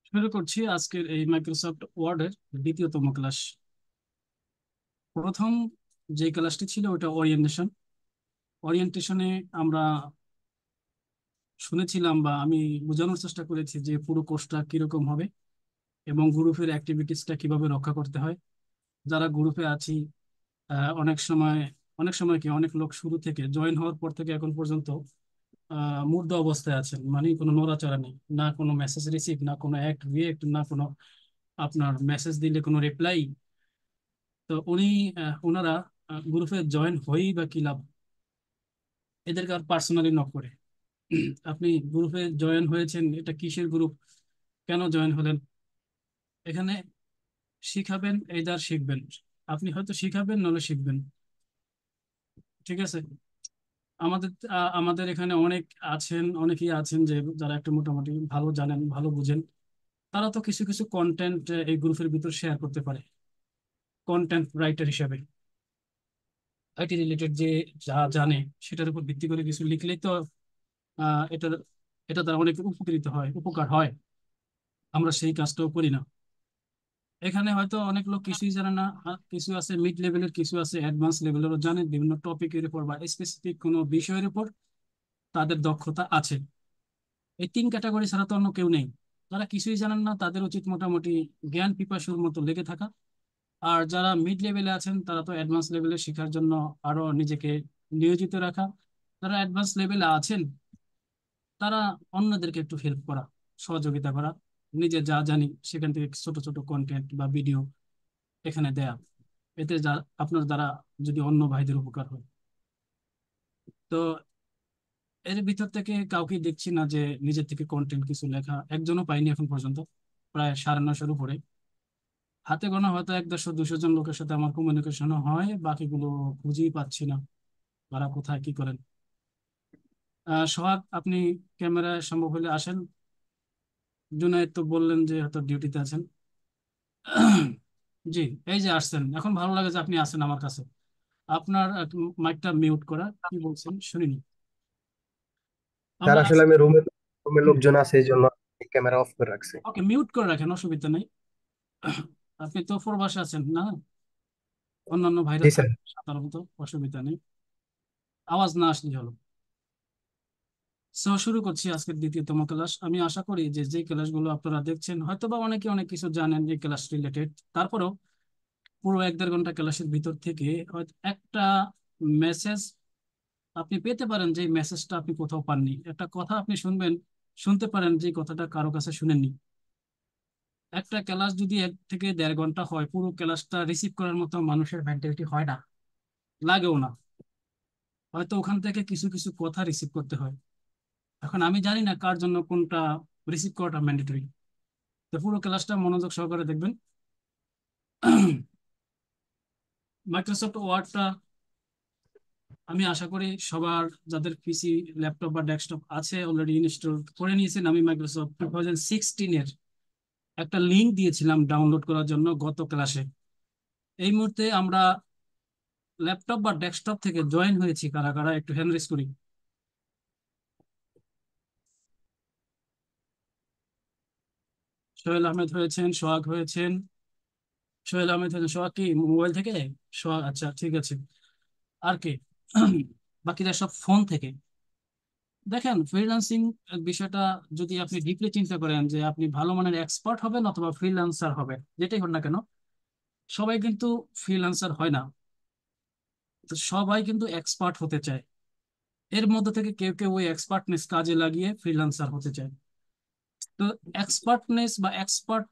শুরু করছি আজকের এই মাইক্রোসফট ওয়ার্ডের দ্বিতীয়তম ক্লাস। প্রথম যে ক্লাসটি ছিল ওটা ওরিয়েন্টেশন। ওরিয়েন্টেশনে আমরা শুনেছিলাম বা আমি বোঝানোর চেষ্টা করেছি যে পুরো কোর্সটা কিরকম হবে এবং গ্রুপের অ্যাক্টিভিটিসটা কিভাবে রক্ষা করতে হয়। যারা গ্রুপে আছি, অনেক সময় কি অনেক লোক শুরু থেকে জয়েন হওয়ার পর থেকে এখন পর্যন্ত মুগ্ধ অবস্থায় আছেন, মানে কোনো নড়াচড়া নেই, না কোনো মেসেজ রিসিভ, না কোনো অ্যাক্ট রিয়েক্ট, না কোনো আপনার মেসেজ দিলে কোনো রিপ্লাই। তো ওনারা গ্রুপে জয়েন হয়েই বা কি লাভ, এদেরকে আর পার্সোনালি নক করে আপনি গ্রুপে জয়েন হয়েছেন, এটা কিসের গ্রুপ, কেন জয়েন হলেন, এখানে শিখাবেন এইদার শিখবেন। আপনি হয়তো শিখাবেন নলে শিখবেন, ঠিক আছে। আমাদের এখানে অনেকেই আছেন যে যারা একটু মোটামুটি ভালো জানেন, ভালো বুঝেন। তারা তো কিছু কিছু কন্টেন্ট এই গ্রুপের ভিতর শেয়ার করতে পারে কন্টেন্ট রাইটার হিসেবে। আইটি রিলেটেড যে যা জানে সেটার উপর ভিত্তি করে কিছু লিখলেই তো আহ এটা এটা দ্বারা অনেক উপকার হয়। আমরা সেই কাজটাও করি না। এখানে হয়তো অনেক লোক কিছুই জানে না, কিছু আছে মিড লেভেলের, কিছু আছে অ্যাডভান্স লেভেলেরও জানে, বিভিন্ন টপিকের উপর বা স্পেসিফিক কোনো বিষয়ের উপর তাদের দক্ষতা আছে। এই তিন ক্যাটাগরি ছাড়া তো অন্য কেউ নেই। যারা কিছুই জানেন না তাদের উচিত মোটামুটি জ্ঞান পিপাসুর মতো লেগে থাকা। আর যারা মিড লেভেলে আছেন তারা তো অ্যাডভান্স লেভেলে শেখার জন্য আরো নিজেকে নিয়োজিত রাখা। যারা অ্যাডভান্স লেভেলে আছেন তারা অন্যদেরকে একটু হেল্প করা, সহযোগিতা করা, নিজে যা জানি সেখান থেকে ছোট ছোট কন্টেন্ট বা ভিডিও এখানে দেয়া। এতে যা আপনার দ্বারা যদি অন্য ভাইদের উপকার হয়। তো এর ভিতর থেকে কাউকে দেখছি না যে নিজের থেকে কন্টেন্ট কিছু লেখা, একজনও পাইনি এখন পর্যন্ত। প্রায় 950-এর উপরে। হাতে গোনা হয়তো 100-200 জন লোকের সাথে আমার কমিউনিকেশন হয়, বাকিগুলো খুঁজেই পাচ্ছি না তারা কোথায় কি করেন। সোহাগ, আপনি ক্যামেরায় সম্ভব হলে আসেন। জুনায়েদ তো বললেন যে হয়তো ডিউটিতে আছেন। জি, এই যে আসছেন, এখন ভালো লাগে যে আপনি আসেন আমার কাছে। আপনার মাইকটা মিউট করা, কি বলছেন শুনিনি। স্যার আমরা আসলে আমি রুমে রুমে হুম, লোকজন আছে এই জন্য ক্যামেরা অফ করে রাখছি। ওকে, মিউট করে রাখেন, অসুবিধা নেই। আপনি তো প্রবাসে আছেন না, অন্যান্য ভাইরা জি স্যার। থাকে সাধারণত, অসুবিধা নেই, আওয়াজ না আসলে হলো। সো শুরু করছি আজকের দ্বিতীয়তম ক্লাস। আমি আশা করি যে যে ক্লাসগুলো আপনারা দেখছেন হয়তো বা অনেকে অনেক কিছু জানেন এই ক্লাস রিলেটেড, তারপরেও পুরো 1-1.5 ঘন্টা ক্লাসের ভিতর থেকে হয়তো একটা মেসেজ আপনি পেতে পারেন, যে মেসেজটা আপনি কোথাও পাননি। একটা কথা আপনি শুনতে পারেন যে কথাটা কারো কাছে শুনেননি। একটা ক্লাস যদি 1 থেকে 1.5 ঘন্টা হয়, পুরো ক্লাসটা রিসিভ করার মতো মানুষের মেন্টালিটি হয় না, লাগেও না। হয়তো ওখান থেকে কিছু কিছু কথা রিসিভ করতে হয়। এখন আমি জানি না কার জন্য কোনটা রিসিভ করাটা ম্যান্ডেটরি। তো পুরো ক্লাসটা মনোযোগ সহকারে দেখবেন। মাইক্রোসফট ওয়ার্ডটা আমি আশা করি সবার, যাদের পিসি, ল্যাপটপ বা ডেস্কটপ আছে, অলরেডি ইনস্টল করে নিয়েছেন। আমি মাইক্রোসফট 2016-এর একটা লিঙ্ক দিয়েছিলাম ডাউনলোড করার জন্য গত ক্লাসে। এই মুহূর্তে আমরা ল্যাপটপ বা ডেস্কটপ থেকে জয়েন হয়েছি কারা কারা, একটু হ্যান্ড রেজ করি। সোহেল আহমেদ হয়েছেন, সোহাগ হয়েছেন। সোহেল আহমেদ হয়েছেন, সোহাগ কি মোবাইল থেকে? সোহাগ, আচ্ছা ঠিক আছে। আর কে? বাকিরা সব ফোন থেকে। দেখেন, ফ্রিল্যান্সিং বিষয়টা যদি আপনি ডিপলি চিন্তা করেন যে আপনি ভালো মানের এক্সপার্ট হবেন অথবা ফ্রিল্যান্সার হবেন, যেটাই হোক না কেন, সবাই কিন্তু ফ্রিল্যান্সার হয় না। তো সবাই কিন্তু এক্সপার্ট হতে চায়। এর মধ্যে থেকে কেউ কেউ ওই এক্সপার্টনেস কাজে লাগিয়ে ফ্রিল্যান্সার হতে চায়। তো এক্সপার্টনেস বা এক্সপার্ট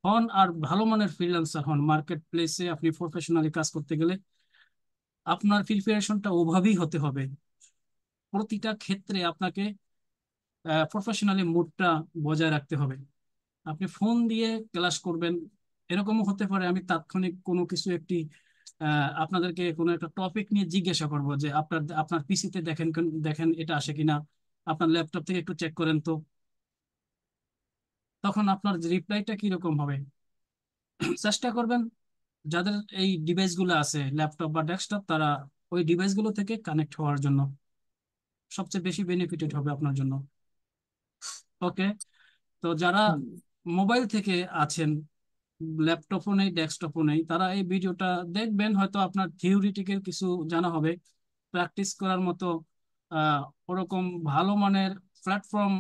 হন আর ভালো মানের ফ্রিল্যান্সার হন, মার্কেট প্লেসে আপনি প্রফেশনালি কাজ করতে গেলে আপনার প্রিপারেশনটা ওভাবেই হতে হবে। প্রতিটা ক্ষেত্রে আপনাকে প্রফেশনালি মুডটা বজায় রাখতে হবে। আপনি ফোন দিয়ে ক্লাস করবেন, এরকমও হতে পারে আমি তাৎক্ষণিক কোনো কিছু একটি আপনাদেরকে কোনো একটা টপিক নিয়ে জিজ্ঞাসা করব যে আপনার আপনার পিসিতে দেখেন দেখেন এটা আসে কিনা, আপনার ল্যাপটপ থেকে একটু চেক করেন তো। তখন আপনার রিপ্লাইটা কিরকম হবে? চেষ্টা করবেন যাদের এই ডিভাইসগুলো আছে, ল্যাপটপ বা ডেস্কটপ, তারা ওই ডিভাইসগুলো থেকে কানেক্ট হওয়ার জন্য সবচেয়ে বেশি বেনিফিটেড হবে আপনার জন্য। ওকে। তো যারা মোবাইল থেকে আছেন, ল্যাপটপও নেই, ডেস্কটপও নেই, তারা এই ভিডিওটা দেখবেন, হয়তো আপনার থিওরিটিক্যাল কিছু জানা হবে। প্র্যাকটিস করার মতো আহ, ওরকম ভালো মানের প্ল্যাটফর্ম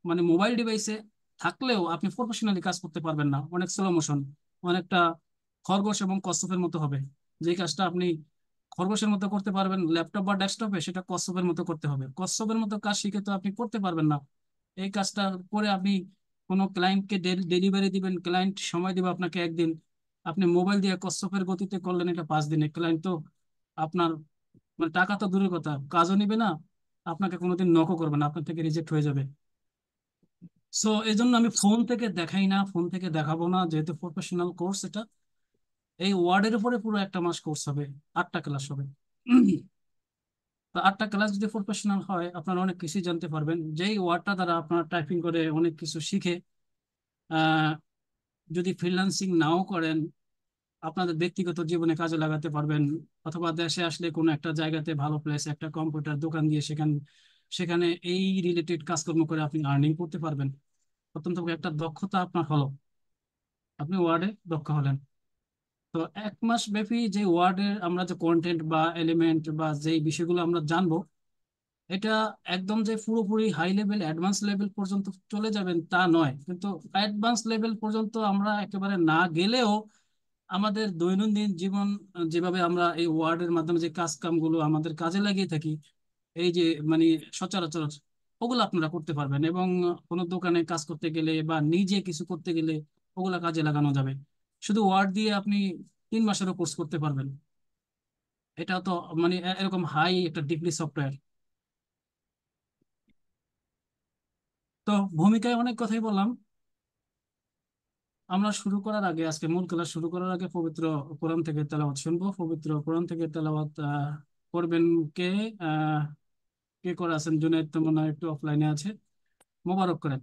মানে মোবাইল ডিভাইসে থাকলেও আপনি প্রফেশনালি কাজ করতে পারবেন না। অনেক স্লো মোশন, অনেকটা খরগোশ এবং কচ্ছপের মতো হবে। যে কাজটা আপনি খরগোশের মতো করতে পারবেন ল্যাপটপ বা ডেস্কটপে, সেটা কচ্ছপের মতো করতে হবে। কচ্ছপের মতো কাজ শিখে তো আপনি করতে পারবেন না। এই কাজটা করে আপনি কোনো ক্লায়েন্টকে ডেলিভারি দিবেন, ক্লায়েন্ট সময় দিবে আপনাকে একদিন, আপনি মোবাইল দিয়ে কচ্ছপের গতিতে করলেন এটা 5 দিনে, ক্লায়েন্ট তো আপনার মানে টাকা তো দূরের কথা, কাজও নিবে না, আপনাকে কোনোদিন নকও করবে না, আপনার থেকে রিজেক্ট হয়ে যাবে। সো এই জন্য আমি ফোন থেকে দেখাই না, ফোন থেকে দেখাবো না, যেহেতু প্রফেশনাল কোর্স এটা। এই ওয়ার্ডের উপরে পুরো একটা মাস কোর্স হবে, 8টা ক্লাস হবে। তো 8টা ক্লাস যদি প্রফেশনাল হয়, আপনারা অনেক কিছু জানতে পারবেন। যেই ওয়ার্ডটা দ্বারা আপনারা টাইপিং করে অনেক কিছু শিখে আহ, যদি ফ্রিল্যান্সিং নাও করেন, আপনাদের ব্যক্তিগত জীবনে কাজে লাগাতে পারবেন। অথবা দেশে আসলে কোনো একটা জায়গাতে ভালো প্লেস একটা কম্পিউটার দোকান দিয়ে সেখানে সেখানে এই রিলেটেড কাজকর্ম করে আপনি আর্নিং করতে পারবেন। অত্যন্ত একটা দক্ষতা আপনার হলো, আপনি ওয়ার্ডে দক্ষ হলেন। তো 1 মাস ব্যাপী যে ওয়ার্ডের আমরা যে কন্টেন্ট বা এলিমেন্ট বা যে বিষয়গুলো আমরা জানবো, এটা একদম যে পুরোপুরি হাই লেভেল অ্যাডভান্স লেভেল পর্যন্ত চলে যাবেন তা নয়, কিন্তু অ্যাডভান্স লেভেল পর্যন্ত আমরা একেবারে না গেলেও আমাদের দৈনন্দিন জীবন যেভাবে আমরা এই ওয়ার্ডের মাধ্যমে যে কাজ কামগুলো আমাদের কাজে লাগিয়ে থাকি, এই যে মানে সচরাচর ওগুলো আপনারা করতে পারবেন। এবং কোনো দোকানে কাজ করতে গেলে বা নিজে কিছু করতে গেলে ওগুলা কাজে লাগানো যাবে। শুধু ওয়ার্ড দিয়ে আপনি 3 মাসেরও কোর্স করতে পারবেন। এটা তো মানে এরকম হাই একটা ডিগ্রি সফটওয়্যার। তো ভূমিকায় অনেক কথাই বললাম। আমরা শুরু করার আগে, আজকে মূল ক্লাস শুরু করার আগে পবিত্র কোরআন থেকে তেলাওয়াত শুনবো। পবিত্র কোরআন থেকে তেলাওয়াত করবেন কে? আহ কে করে আছেন? জুনায়েদ তো মনে হয় একটু অফলাইনে আছে, মোবারক করেন।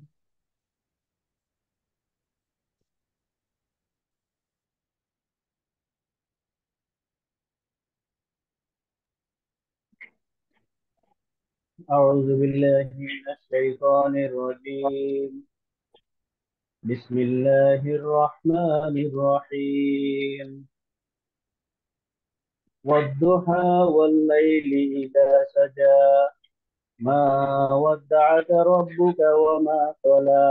أعوذ بالله من الشيطان الرجيم. بسم الله الرحمن الرحيم. والضحى والليل إذا سجى ما ودعك ربك وما قلى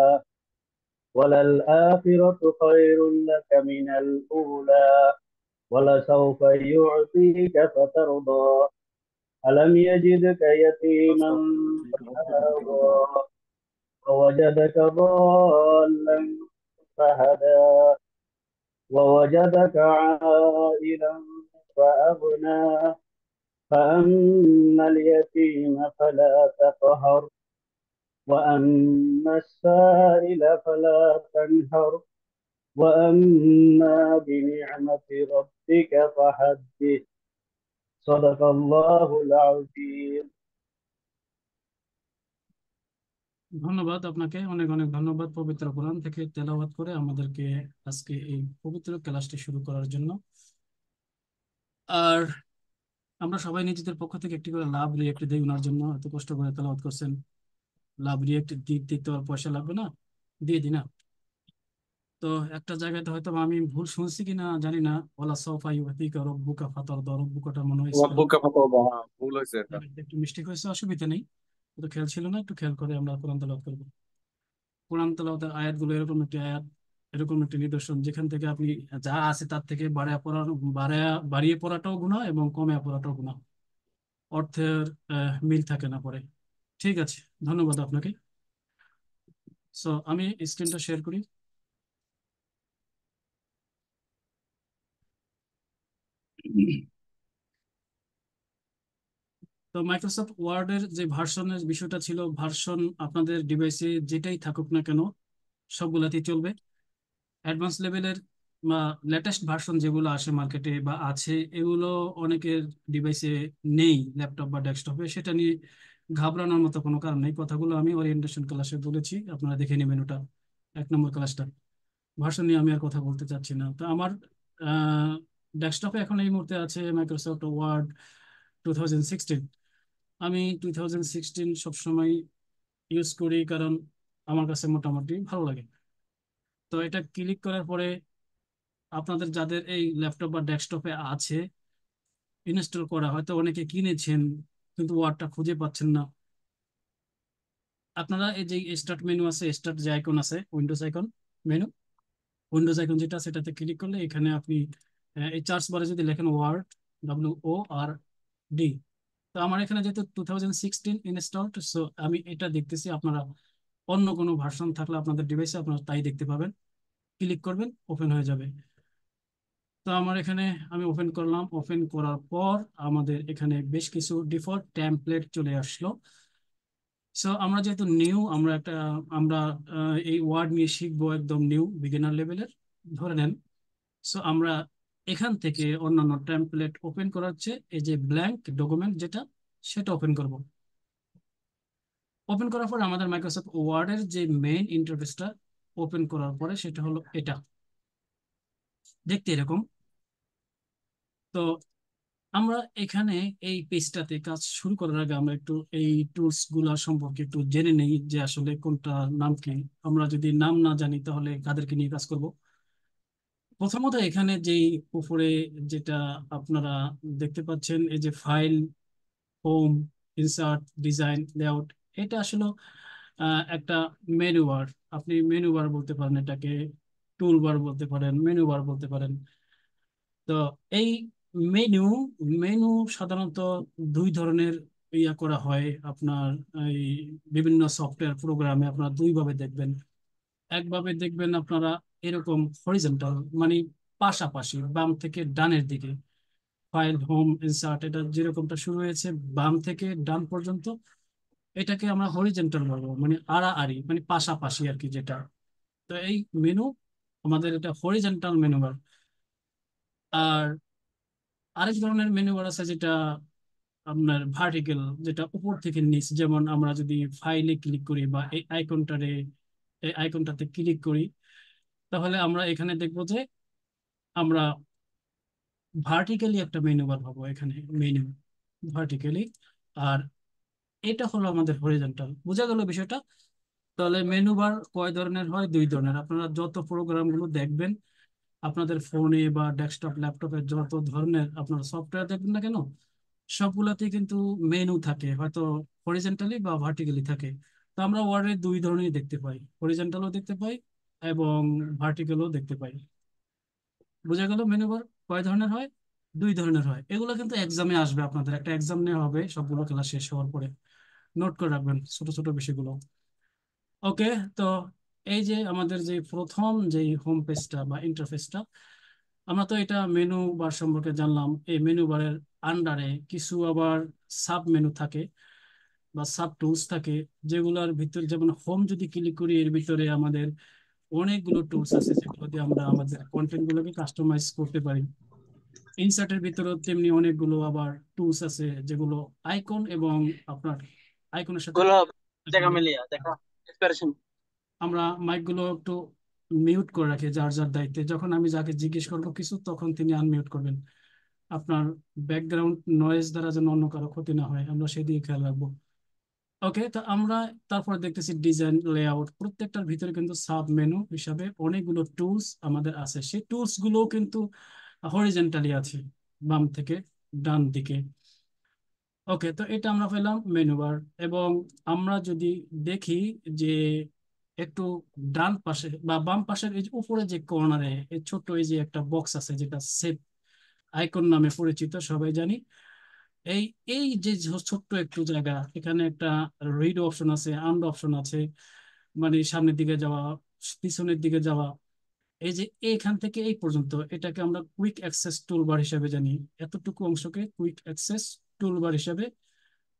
وللآخرة خير لك من الأولى ولسوف يعطيك فترضى ألم يجدك يتيما فآوى ووجدك ضالا فهدى ووجدك عائلا فأغنى فأما اليتيم فلا تقهر وأما السائل فلا تنهر وأما بنعمة ربك فحدث صدق الله العظيم. ধন্যবাদ আপনাকে, অনেক অনেক ধন্যবাদ পবিত্র কোরআন থেকে তেলাওয়াত করে আমাদেরকে আজকে এই পবিত্র ক্লাসটি শুরু করার জন্য। আর আমরা সবাই নিজেদের পক্ষ থেকে একটি করে লাভ রিয়েক্ট দিই ওনার জন্য, এত কষ্ট করে তেলাওয়াত করছেন। লাভ রিয়েক্ট দিতে আর পয়সা লাগবে না, দিয়ে দিই না? তো একটা জায়গাতে হয়তো আমি ভুল শুনছি কিনা জানি না, ওলা সফা ইউতিকা রব্বুকা ফাতারদা, রব্বুকাটা মনে হয়েছিল। রব্বুকা ফাতারদা, হ্যাঁ, ভুল হয়েছে এটা। একটু মিস্টেক হয়েছে, অসুবিধা নেই। তো খেয়াল ছিল না, একটু খেয়াল করে আমরা কোরআন তেলাওয়াত করবো। কোরআন তেলাওয়াতের আয়াতগুলো এরকম একটি আয়াত, এরকম একটি নিদর্শন যেখান থেকে আপনি যা আছে তার থেকে বাড়িয়ে পড়াটাও গুনাহ এবং কমে পড়াটাও গুনাহ। অর্থের মিল থাকে না পরে। ঠিক আছে, ধন্যবাদ আপনাকে। সো আমি স্ক্রিনটা শেয়ার করি। তো মাইক্রোসফট ওয়ার্ডের যে ভার্সনের বিষয়টা ছিল, ভার্সন আপনাদের ডিভাইসে যেটাই থাকুক না কেন সবগুলাতেই চলবে। অ্যাডভান্স লেভেলের বা লেটেস্ট ভার্সন যেগুলো আসে মার্কেটে বা আছে, এগুলো অনেকের ডিভাইসে নেই, ল্যাপটপ বা ডেস্কটপে। সেটা নিয়ে ঘাবড়ানোর মতো কোনো কারণ নেই। কথাগুলো আমি ওরিয়েন্টেশন ক্লাসে বলেছি, আপনারা দেখে নেবেন ওটা, 1 নম্বর ক্লাসটা। ভার্সন নিয়ে আমি আর কথা বলতে চাচ্ছি না। তো আমার ডেস্কটপে এখন এই মুহূর্তে আছে মাইক্রোসফট ওয়ার্ড 2016। আমি 2016 সবসময় ইউজ করি, কারণ আমার কাছে মোটামুটি ভালো লাগে। তো এটা ক্লিক করার পরে আপনাদের যাদের এই ল্যাপটপ বা ডেস্কটপে আছে, ইনস্টল করা, হয়তো অনেকে কিনেছেন কিন্তু ওয়ার্ডটা খুঁজে পাচ্ছেন না, আপনারা এই যে স্টার্ট মেনু আছে, স্টার্ট যে আইকন আছে, Windows icon, menu Windows icon যেটা, সেটাতে ক্লিক করলে এখানে আপনি এই সার্চ বারে যদি লেখেন ওয়ার্ড, WORD, তো আমার এখানে যেহেতু 2016 ইনস্টলড, সো আমি এটা দেখতেছি। আপনারা অন্য কোনো ভার্সন থাকলে আপনাদের ডিভাইসে আপনারা তাই দেখতে পাবেন। ক্লিক করবেন, ওপেন হয়ে যাবে। তো আমার এখানে আমি ওপেন করলাম। ওপেন করার পর আমাদের এখানে বেশ কিছু ডিফল্ট টেমপ্লেট চলে আসলো। সো আমরা যেহেতু নিউ, আমরা এই ওয়ার্ড নিয়ে শিখবো, একদম নিউ বিগিনার লেভেলের ধরে নেন। সো আমরা এখান থেকে অন্যান্য টেমপ্লেট ওপেন করার চেয়ে এই যে ব্ল্যাঙ্ক ডকুমেন্ট যেটা, সেটা ওপেন করব। ওপেন করার পর আমাদের মাইক্রোসফট ওয়ার্ডের যে মেইন ইন্টারফেসটা ওপেন করার পরে সেটা হলো এটা, দেখতে এরকম। তো আমরা এখানে এই পেজটাতে কাজ শুরু করার আগে আমরা একটু এই টুলস গুলা সম্পর্কে একটু জেনে নেই যে আসলে কোনটা নাম কি। আমরা যদি নাম না জানি তাহলে কাদেরকে নিয়ে কাজ করব। প্রথমত এখানে যেই উপরে যেটা আপনারা দেখতে পাচ্ছেন, এই যে file, home, insert, design, layout, এটা আসলে একটা মেনু বার। আপনি মেনু বার বলতে পারেন এটাকে, টুল বার বলতে পারেন, মেনু বার বলতে পারেন। তো এই মেনু মেনু সাধারণত দুই ধরনের করা হয় আপনার এই বিভিন্ন সফটওয়্যার প্রোগ্রামে। আপনারা দুই ভাবে দেখবেন। একভাবে দেখবেন আপনারা এরকম হরিজন্টাল, মানে পাশাপাশি বাম থেকে ডানের দিকে। ফাইল, হোম, ইনসার্ট, এটা যেরকমটা শুরু হয়েছে বাম থেকে ডান পর্যন্ত, এটাকে আমরা হরিজন্টাল বলবো, মানে আড়াআড়ি, মানে পাশাপাশি আর কি যেটা। তো এই মেনু আমাদের এটা হরিজন্টাল মেনু বার। আর আরেক ধরনের মেনু বার আছে যেটা আপনার ভার্টিক্যাল, যেটা উপর থেকে নিচ। যেমন আমরা যদি ফাইলে ক্লিক করি বা এই আইকনটাতে ক্লিক করি, তাহলে আমরা এখানে দেখবো যে আমরা ভার্টিক্যালি একটা মেনু বার পাবো এখানে, মেনু ভার্টিক্যালি। আর এটা হলো আমাদের হরিজন্টাল। বোঝা গেল বিষয়টা? তাহলে মেনু বার কয় ধরনের হয়? দুই ধরনের। আপনারা যত প্রোগ্রামগুলো দেখবেন আপনাদের ফোনে বা ডেস্কটপ ল্যাপটপে, যত ধরনের আপনার সফটওয়্যার দেখবেন না কেন, সবগুলাতেই কিন্তু মেনু থাকে, হয়তো হরিজন্টালি বা ভার্টিক্যালি থাকে। তো আমরা ওয়ার্ডে দুই ধরনের দেখতে পাই, হরিজন্টালও দেখতে পাই এবং ভার্টিক্যালও দেখতে পাই। বোঝা গেল মেনু বার কয় ধরনের হয়? দুই ধরনের হয়। এগুলো কিন্তু এক্সামে আসবে, আপনাদের একটা এক্সাম নেওয়া হবে সবগুলো ক্লাস শেষ হওয়ার পরে। নোট করে রাখবেন ছোট ছোট বিষয়গুলো। ওকে। তো এই যে আমাদের যে প্রথম যে হোম পেজটা বা ইন্টারফেসটা, আমরা তো এটা মেনু বার সম্পর্কে জানলাম। এই মেনু বারের আন্ডারে কিছু আবার সাব মেনু থাকে বা সাব টুলস থাকে, যেগুলোর ভিতরে যেমন হোম যদি ক্লিক করি, এর ভিতরে আমাদের অনেকগুলো টুলস আছে যেগুলো দিয়ে আমরা আমাদের কন্টেন্ট গুলোকে কাস্টমাইজ করতে পারি। ইনসার্টের ভিতরেও তেমনি অনেকগুলো আবার টুলস আছে যেগুলো আইকন এবং আপনার আইকনের সাথে গুলো জায়গা মিলিয়ে দেখা এক্সপ্রেশন। আমরা মাইকগুলো একটু মিউট করে রাখি যার যার দায়িত্বে। যখন আমি যাকে জিজ্ঞেস করবো কিছু, তখন তিনি আনমিউট করবেন। আপনার ব্যাকগ্রাউন্ড নয়েজ দ্বারা যেন অন্য কারো ক্ষতি না হয়, আমরা সেদিকে খেয়াল রাখবো। ওকে। তো আমরা তারপরে দেখতেছি ডিজাইন, লেআউট। প্রত্যেকটার ভিতরে কিন্তু সাব মেনু হিসাবে অনেকগুলো টুলস আমাদের আছে। সেই টুলস গুলো কিন্তু হরিজেন্টালি আছে, বাম থেকে ডান দিকে। ওকে। তো এটা আমরা পেলাম মেনু বার। এবং আমরা যদি দেখি যে একটু ডান পাশে বা বাম পাশের এই যে উপরে যে কর্নারে এই ছোট্ট এই যে একটা বক্স আছে যেটা সেভ আইকন নামে পরিচিত, সবাই জানি। এই এই যে ছোট্ট একটু জায়গা, এখানে একটা রিড অপশন আছে, আন্ড অপশন আছে, মানে সামনের দিকে যাওয়া, পিছনের দিকে যাওয়া। এই যে এইখান থেকে এই পর্যন্ত এটাকে আমরা কুইক অ্যাক্সেস টুলবার হিসেবে জানি। এতটুকু অংশকে কুইক অ্যাক্সেস টুলবার হিসেবে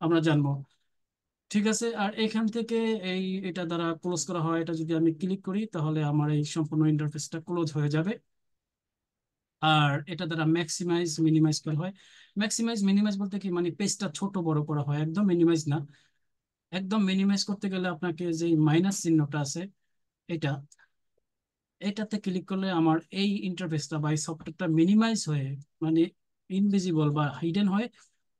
আমরা জানবো। ঠিক আছে। আর এখান থেকে এটা দ্বারা ক্লোজ করা হয়, এটা যদি আমি ক্লিক করি তাহলে আমার এই সম্পূর্ণ ইন্টারফেসটা ক্লোজ হয়ে যাবে। আর এটা দ্বারা ম্যাক্সিমাইজ মিনিমাইজ করা হয়। ম্যাক্সিমাইজ মিনিমাইজ বলতে কি, মানে পেজটা ছোট বড় করা হয়, একদম মিনিমাইজ না। একদম মিনিমাইজ করতে গেলে আপনাকে যে মাইনাস চিহ্নটা আছে এটা, এটাতে ক্লিক করলে আমার এই ইন্টারফেসটা বা এই সফটওয়্যারটা মিনিমাইজ হয়ে, মানে ইনভিজিবল বা হিডেন হয়ে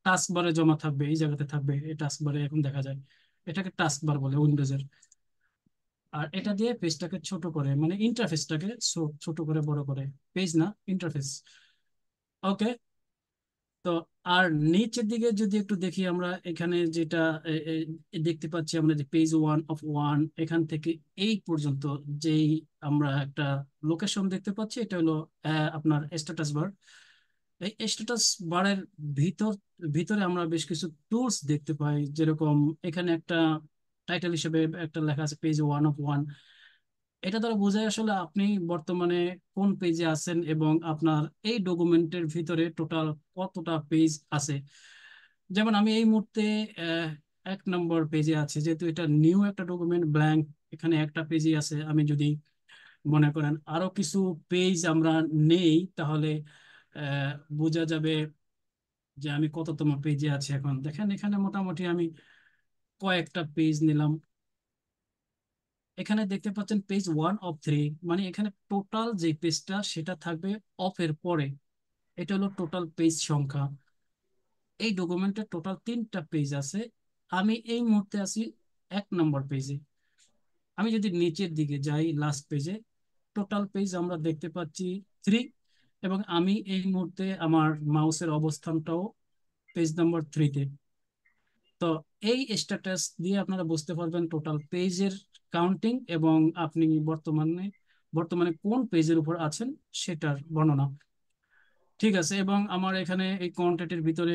টাস্ক বারে জমা থাকবে, এই জায়গাতে থাকবে। এই টাস্ক বারে এখন দেখা যায়, এটাকে টাস্ক বার বলে উইন্ডোজের। আর এটা দিয়ে পেজটাকে ছোট করে, মানে ইন্টারফেসটাকে ছোট করে বড় করে, পেজ না ইন্টারফেস। ওকে। তো আর নিচের দিকে যদি একটু দেখি আমরা, এখানে যেটা দেখতে পাচ্ছি আমরা, যে পেজ 1 of 1, এখান থেকে এই পর্যন্ত যেই আমরা একটা লোকেশন দেখতে পাচ্ছি, এটা হলো আপনার স্ট্যাটাস বার। এই স্ট্যাটাস বারের ভিতর ভিতরে আমরা বেশ কিছু টুলস দেখতে পাই, যেরকম এখানে একটা টাইটেল হিসেবে একটা লেখা আছে পেজ 1 of 1। এটা দ্বারা বোঝায় আসলে আপনি বর্তমানে কোন পেজে আছেন এবং আপনার এই ডকুমেন্টের ভিতরে টোটাল কতটা পেজ আছে। যেমন আমি এই মুহূর্তে আহ, 1 নম্বর পেজে আছি, যেহেতু এটা নিউ একটা ডকুমেন্ট, ব্ল্যাঙ্ক, এখানে একটা পেজই আছে। আমি যদি মনে করেন আরো কিছু পেজ আমরা নেই, তাহলে আহ, বোঝা যাবে যে আমি কততম পেজে আছি। এখন দেখেন এখানে মোটামুটি আমি কয়েকটা পেজ নিলাম। এখানে দেখতে পাচ্ছেন পেজ 1 of 3, মানে এখানে টোটাল যে পেজটা সেটা থাকবে অফ এর পরে। এটা হলো টোটাল পেজ সংখ্যা। এই ডকুমেন্টের টোটাল 3টা পেজ আছে। আমি এই মুহূর্তে আছি 1 নম্বর পেজে। আমি যদি নিচের দিকে যাই লাস্ট পেজে, টোটাল পেজ আমরা দেখতে পাচ্ছি 3। এবং আমি এই মুহূর্তে আমার মাউসের অবস্থানটাও পেজ নাম্বার 3-তে। তো এই স্ট্যাটাস দিয়ে আপনারা বুঝতে পারবেন টোটাল পেজের কাউন্টিং এবং আপনি বর্তমানে বর্তমানে কোন পেজের উপর আছেন সেটার বর্ণনা। ঠিক আছে। এবং আমার এখানে এই কন্টেন্টের ভিতরে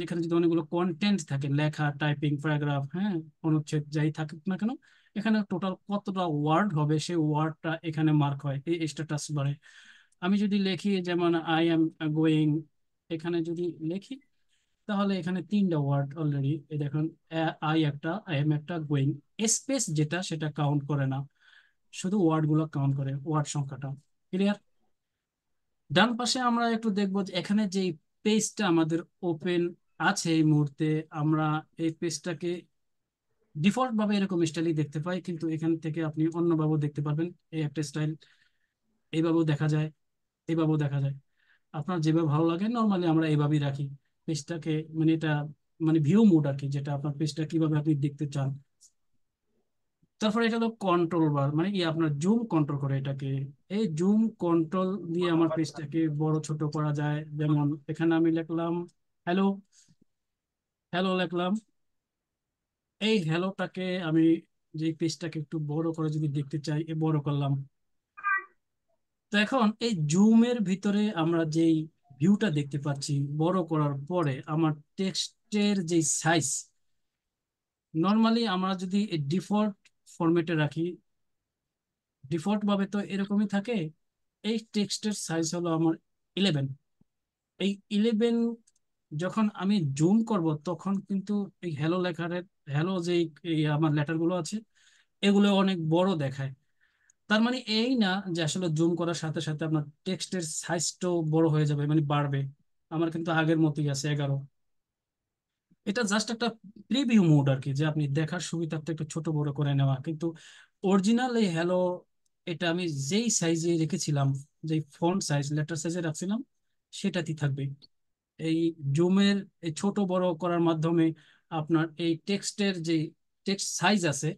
যেখানে যদি অনেকগুলো কন্টেন্ট থাকে, লেখা, টাইপিং, প্যারাগ্রাফ, হ্যাঁ, অনুচ্ছেদ যাই থাকুক না কেন, এখানে টোটাল কতটা ওয়ার্ড হবে সেই ওয়ার্ডটা এখানে মার্ক হয় এই স্ট্যাটাস বারে। আমি যদি লিখি যেমন আই এম গোয়িং, এখানে যদি লিখি তাহলে এখানে 3টা ওয়ার্ড অলরেডি। এই দেখুন, আই একটা, আই এম একটা, গোয়িং। স্পেস যেটা সেটা কাউন্ট করে না, শুধু ওয়ার্ড গুলো কাউন্ট করে, ওয়ার্ড সংখ্যাটা। ক্লিয়ার? ডান পাশে আমরা একটু দেখবো যে এখানে যে পেজটা আমাদের ওপেন আছে এই মুহূর্তে, আমরা এই পেজটাকে ডিফল্ট ভাবে এরকম স্টাইলই দেখতে পাই, কিন্তু এখান থেকে আপনি অন্যভাবেও দেখতে পারবেন। এই একটা স্টাইল, এইভাবেও দেখা যায়, এইভাবেও দেখা যায়। আপনার যেভাবে ভালো লাগে, নর্মালি আমরা এইভাবেই রাখি পেজটাকে, মানে এটা মানে ভিউ মোড আর কি, যেটা আপনার পেজটা কিভাবে আপনি দেখতে চান। তারপরে এটা হলো কন্ট্রোল বার, মানে কি আপনার জুম কন্ট্রোল করে এটাকে। এই জুম কন্ট্রোল দিয়ে আমার পেজটাকে বড় ছোট করা যায়। যেমন এখানে আমি লিখলাম হ্যালো, হ্যালো লিখলাম। এই হ্যালোটাকে আমি, যে পেজটাকে একটু বড় করে যদি দেখতে চাই, এ বড় করলাম। তো এখন এই জুমের ভিতরে আমরা যেই ভিউটা দেখতে পাচ্ছি, বড় করার পরে আমার টেক্সটের যে সাইজ, নর্মালি আমরা যদি ডিফল্ট ফরম্যাটে রাখি, ডিফল্ট ভাবে তো এরকমই থাকে। এই টেক্সটের সাইজ হলো আমার 11। এই 11 যখন আমি জুম করব তখন কিন্তু এই হ্যালো লেখার, হ্যালো যে এই আমার লেটার গুলো আছে, এগুলো অনেক বড় দেখায়। তার মানে এই না যে আসলে জুম করার সাথে সাথে আপনার টেক্সটের সাইজটাও বড় হয়ে যাবে, মানে বাড়বে। আমার কিন্তু আগের মতোই আছে 11। এটা জাস্ট একটা প্রিভিউ মোড আর কি, যে আপনি দেখার সুবিধার্থে একটু ছোট বড় করে নেওয়া। কিন্তু অরিজিনাল এই হ্যালো, এটা আমি যেই সাইজে রেখেছিলাম, যেই ফন্ট সাইজ, লেটার সাইজে রাখছিলাম, সেটাতেই থাকবে। এই জুমের এই ছোট বড় করার মাধ্যমে আপনার এই টেক্সটের যে টেক্সট সাইজ আছে,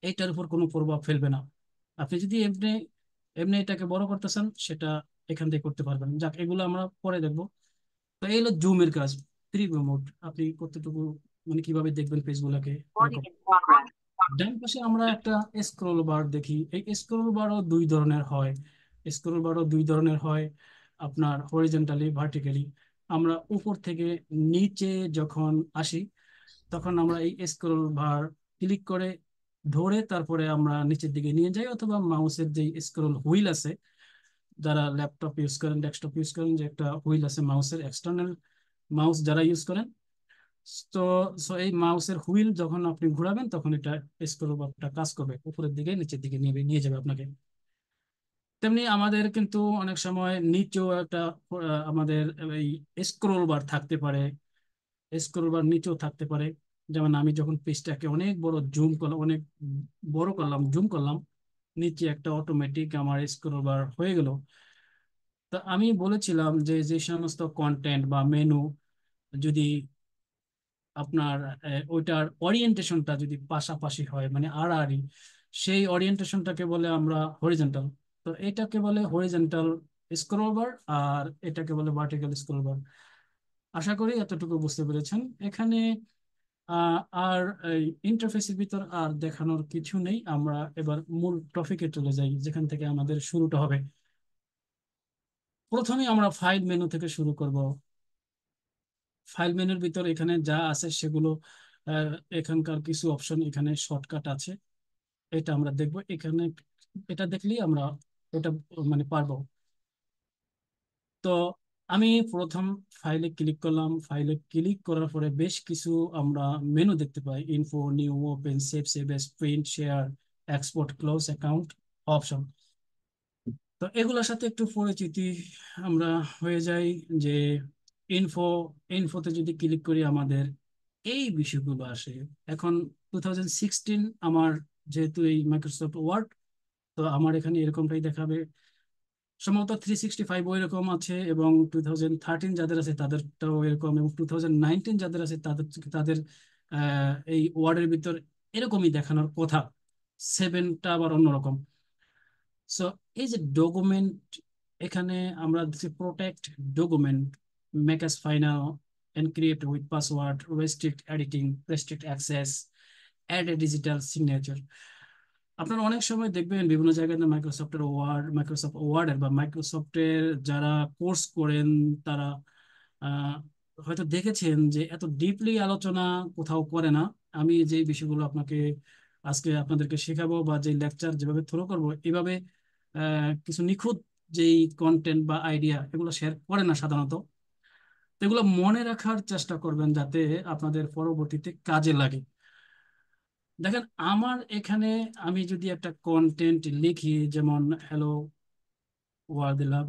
এইটার উপর কোনো প্রভাব ফেলবে না। আপনি যদি এমনি এমনি এটাকে বড় করতে চান, সেটা এখান থেকে করতে পারবেন। যাক, এগুলো আমরা পরে দেখবো। তো এই হলো জুমের কাজ, প্রিভিউ মোড। আপনি কতটুকু, মানে কিভাবে দেখবেন পেজগুলোকে, এরকম। ডান পাশে আমরা একটা স্ক্রল বার দেখি। এই স্ক্রল বারও দুই ধরনের হয়। স্ক্রল বারও দুই ধরনের হয়, আপনার হরিজন্টালি, ভার্টিক্যালি। আমরা উপর থেকে নিচে যখন আসি, তখন আমরা এই স্ক্রল বার ক্লিক করে ধরে তারপরে আমরা নিচের দিকে নিয়ে যাই, অথবা মাউসের যে স্ক্রল হুইল আছে, যারা ল্যাপটপ ইউজ করেন, ডেস্কটপ ইউজ করেন, যে একটা হুইল আছে মাউসের, এক্সটার্নাল মাউস যারা ইউজ করেন, তো সো এই মাউসের হুইল যখন আপনি ঘোরাবেন, তখন এটা স্ক্রল বারটা কাজ করবে, উপরের দিকে নিচের দিকে নিয়ে নিয়ে যাবে আপনাকে। তেমনি আমাদের কিন্তু অনেক সময় নিচেও একটা আমাদের এই স্ক্রল বার থাকতে পারে, স্ক্রল বার নিচেও থাকতে পারে। যেমন আমি যখন পেজটাকে অনেক বড় জুম করলাম, অনেক বড় করলাম, জুম করলাম, নিচে একটা অটোমেটিক আমার স্ক্রল বার হয়ে গেল। তো আমি বলেছিলাম যে যে সমস্ত কন্টেন্ট বা মেনু যদি আপনার ওইটার ওরিয়েন্টেশনটা যদি পাশাপাশি হয়, মানে আড়াআড়ি, সেই ওরিয়েন্টেশনটাকে বলে আমরা হরিজন্টাল। তো এটাকে বলে হরিজন্টাল স্ক্রল বার, আর এটাকে বলে ভার্টিক্যাল স্ক্রল বার। আশা করি এতটুকু বুঝতে পেরেছেন। এখানে আর এই ইন্টারফেসের ভিতর আর দেখানোর কিছু নেই। আমরা এবার মূল টপিকে চলে যাই, যেখান থেকে আমাদের শুরুটা হবে। প্রথমে আমরা ফাইল মেনু থেকে শুরু করব। ফাইল মেনুর ভিতর এখানে যা আছে সেগুলো, আহ, এখানকার কিছু অপশন, এখানে শর্টকাট আছে, এটা আমরা দেখব এখানে। এটা দেখলেই আমরা এটা মানে পারবো। তো আমি প্রথম ফাইলে ক্লিক করলাম। ফাইলে ক্লিক করার পরে বেশ কিছু আমরা মেনু দেখতে পাই: info, new, open, save, save as, print, share, export, close account, option. তো এগুলোর সাথে একটু পরিচিতি আমরা হয়ে যাই। যে ইনফো, ইনফোতে যদি ক্লিক করি আমাদের এই বিষয়গুলো আসে। এখন 2016 আমার, যেহেতু এই মাইক্রোসফট ওয়ার্ড, তো আমার এখানে এরকমটাই দেখাবে। সম্ভবত 365 ওই রকম আছে, এবং 2013 যাদের আছে তাদেরটাও এরকম, এবং 2019 যাদের আছে তাদের তাদের এই ওয়ার্ডের ভিতর এরকমই দেখানোর কথা। সেভেনটা আবার অন্যরকম। সো এই যে ডকুমেন্ট, এখানে আমরা দিচ্ছি protect document, make as final, encrypt with password, restrict editing, restrict access, add a digital signature. আপনারা অনেক সময় দেখবেন বিভিন্ন জায়গায় মাইক্রোসফট ওয়ার্ডের বা মাইক্রোসফটের যারা কোর্স করেন তারা আহ, হয়তো দেখেছেন যে এত ডিপলি আলোচনা কোথাও করে না। আমি যে বিষয়গুলো আপনাকে আজকে আপনাদেরকে শেখাবো বা যে লেকচার যেভাবে থ্রো করব, এভাবে কিছু নিখুঁত যেই কন্টেন্ট বা আইডিয়া এগুলো শেয়ার করে না সাধারণত। তো এগুলো মনে রাখার চেষ্টা করবেন যাতে আপনাদের পরবর্তীতে কাজে লাগে। দেখেন আমার এখানে, আমি যদি একটা কন্টেন্ট লিখি, যেমন হ্যালো ওয়ার্ল্ড দিলাম,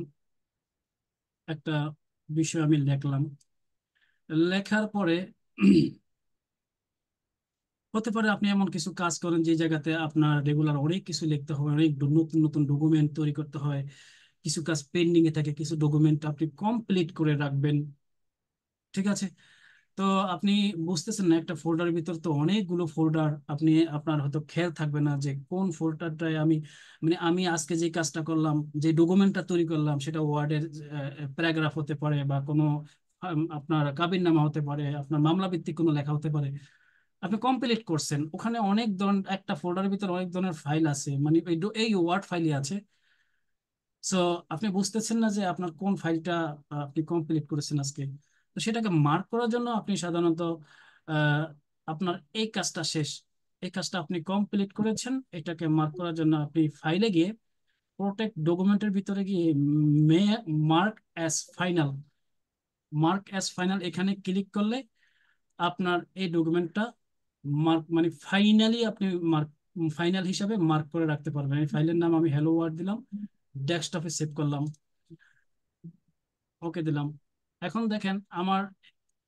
একটা বিষয় আমি লিখলাম। লেখার পরে হতে পারে আপনি এমন কিছু কাজ করেন যে জায়গাতে আপনার রেগুলার অনেক কিছু লিখতে হয়, অনেক নতুন নতুন ডকুমেন্ট তৈরি করতে হয়, কিছু কাজ পেন্ডিং এ থাকে, কিছু ডকুমেন্ট আপনি কমপ্লিট করে রাখবেন। ঠিক আছে? তো আপনি বুঝতেছেন না, একটা ফোল্ডারের ভিতর তো অনেকগুলো ফোল্ডার, আপনি আপনার হয়তো খেয়াল থাকবে না যে কোন ফোল্ডারটায় আমি, মানে আমি আজকে যে কাজটা করলাম, যে ডকুমেন্টটা তৈরি করলাম, সেটা ওয়ার্ডের প্যারাগ্রাফ হতে পারে, বা কোনো আপনার কাবিননামা হতে পারে, আপনার মামলা ভিত্তিক কোনো লেখা হতে পারে। আপনি কমপ্লিট করছেন, ওখানে অনেক ধরনের, একটা ফোল্ডারের ভিতর অনেক ধরনের ফাইল আছে, মানে এই ওয়ার্ড ফাইলই আছে। সো আপনি বুঝতেছেন না যে আপনার কোন ফাইলটা আপনি কমপ্লিট করেছেন আজকে। তো সেটাকে মার্ক করার জন্য আপনি সাধারণত আহ, আপনার এই কাজটা শেষ, এই কাজটা আপনি কমপ্লিট করেছেন, এটাকে মার্ক করার জন্য আপনি ফাইলে গিয়ে প্রোটেক্ট ডকুমেন্টের ভিতরে গিয়ে মে mark as final, mark as final এখানে ক্লিক করলে আপনার এই ডকুমেন্টটা মার্ক, মানে ফাইনালি আপনি মার্ক, ফাইনাল হিসাবে মার্ক করে রাখতে পারবেন। এই ফাইলের নাম আমি হ্যালো ওয়ার্ড দিলাম, ডেস্কটপে সেভ করলাম, ওকে দিলাম। এখন দেখেন আমার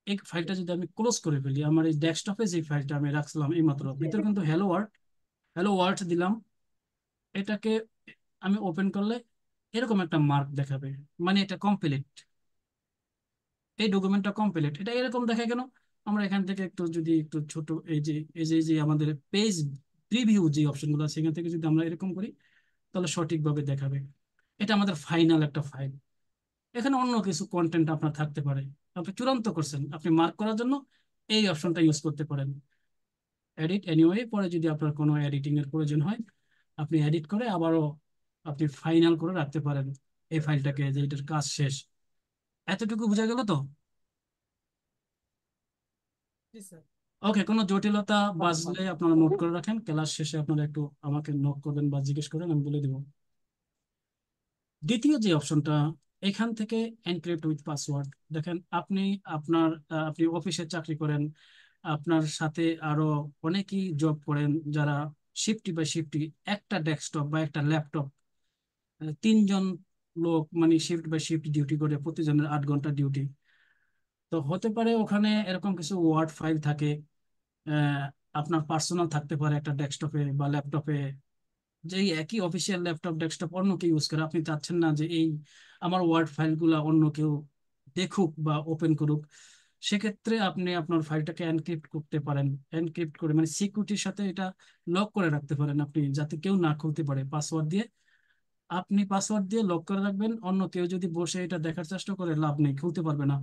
এই ফাইলটা যদি আমি ক্লোজ করে ফেলি, আমার এই ডেস্কটপে যে ফাইলটা আমি রাখছিলাম এইমাত্র, ভিতরে কিন্তু হ্যালো ওয়ার্ড দিলাম, এটাকে আমি ওপেন করলে এরকম একটা মার্ক দেখাবে, মানে এটা কমপ্লিট, এই ডকুমেন্টটা কমপ্লিট। এটা এরকম দেখায় কেন? আমরা এখান থেকে একটু যদি একটু ছোট, এই যে আমাদের পেজ প্রিভিউ যে অপশনগুলো আছে, এখান থেকে যদি আমরা এরকম করি তাহলে সঠিকভাবে দেখাবে। এটা আমাদের ফাইনাল একটা ফাইল। এখানে অন্য কিছু কন্টেন্ট আপনার থাকতে পারে, আপনি চূড়ান্ত করছেন, আপনি মার্ক করার জন্য এই অপশনটা ইউজ করতে পারেন, এডিট এনিওয়ে। পরে যদি আপনার কোনো এডিটিং এর প্রয়োজন হয়, আপনি এডিট করে আবারও আপনি ফাইনাল করে রাখতে পারেন এই ফাইলটাকে, যে এটার কাজ শেষ। এতটুকু বোঝা গেল তো? ওকে, কোনো জটিলতা বাজলে আপনারা নোট করে রাখেন, ক্লাস শেষে আপনারা একটু আমাকে নোট করবেন বা জিজ্ঞেস করেন, আমি বলে দিব। দ্বিতীয় যে অপশনটা, এখান থেকে এনক্রিপ্ট উইথ পাসওয়ার্ড। দেখেন আপনি আপনার আপনি অফিসে চাকরি করেন, আপনার সাথে আরো অনেকেই জব করেন যারা শিফটি বাই শিফটি, একটা ডেস্কটপ বা একটা ল্যাপটপ, তিনজন লোক মানে শিফট বাই শিফট ডিউটি করে, প্রতিজনের 8 ঘন্টা ডিউটি। তো হতে পারে ওখানে এরকম কিছু ওয়ার্ড ফাইল থাকে, আহ, আপনার পার্সোনাল থাকতে পারে একটা ডেস্কটপে বা ল্যাপটপে, যেই একই অফিসিয়াল ল্যাপটপ ডেস্কটপ অন্য কেউ ইউজ করে, আপনি চাচ্ছেন না যে এই আমার ওয়ার্ড ফাইলগুলো অন্য কেউ দেখুক বা ওপেন করুক। সেক্ষেত্রে আপনি আপনার ফাইলটাকে এনক্রিপ্ট করতে পারেন। এনক্রিপ্ট করে মানে সিকিউরিটির সাথে এটা লক করে রাখতে পারেন আপনি, যাতে কেউ না খুলতে পারে। পাসওয়ার্ড দিয়ে আপনি পাসওয়ার্ড দিয়ে লক করে রাখবেন, অন্য কেউ যদি বসে এটা দেখার চেষ্টা করে লাভ নেই, খুলতে পারবে না।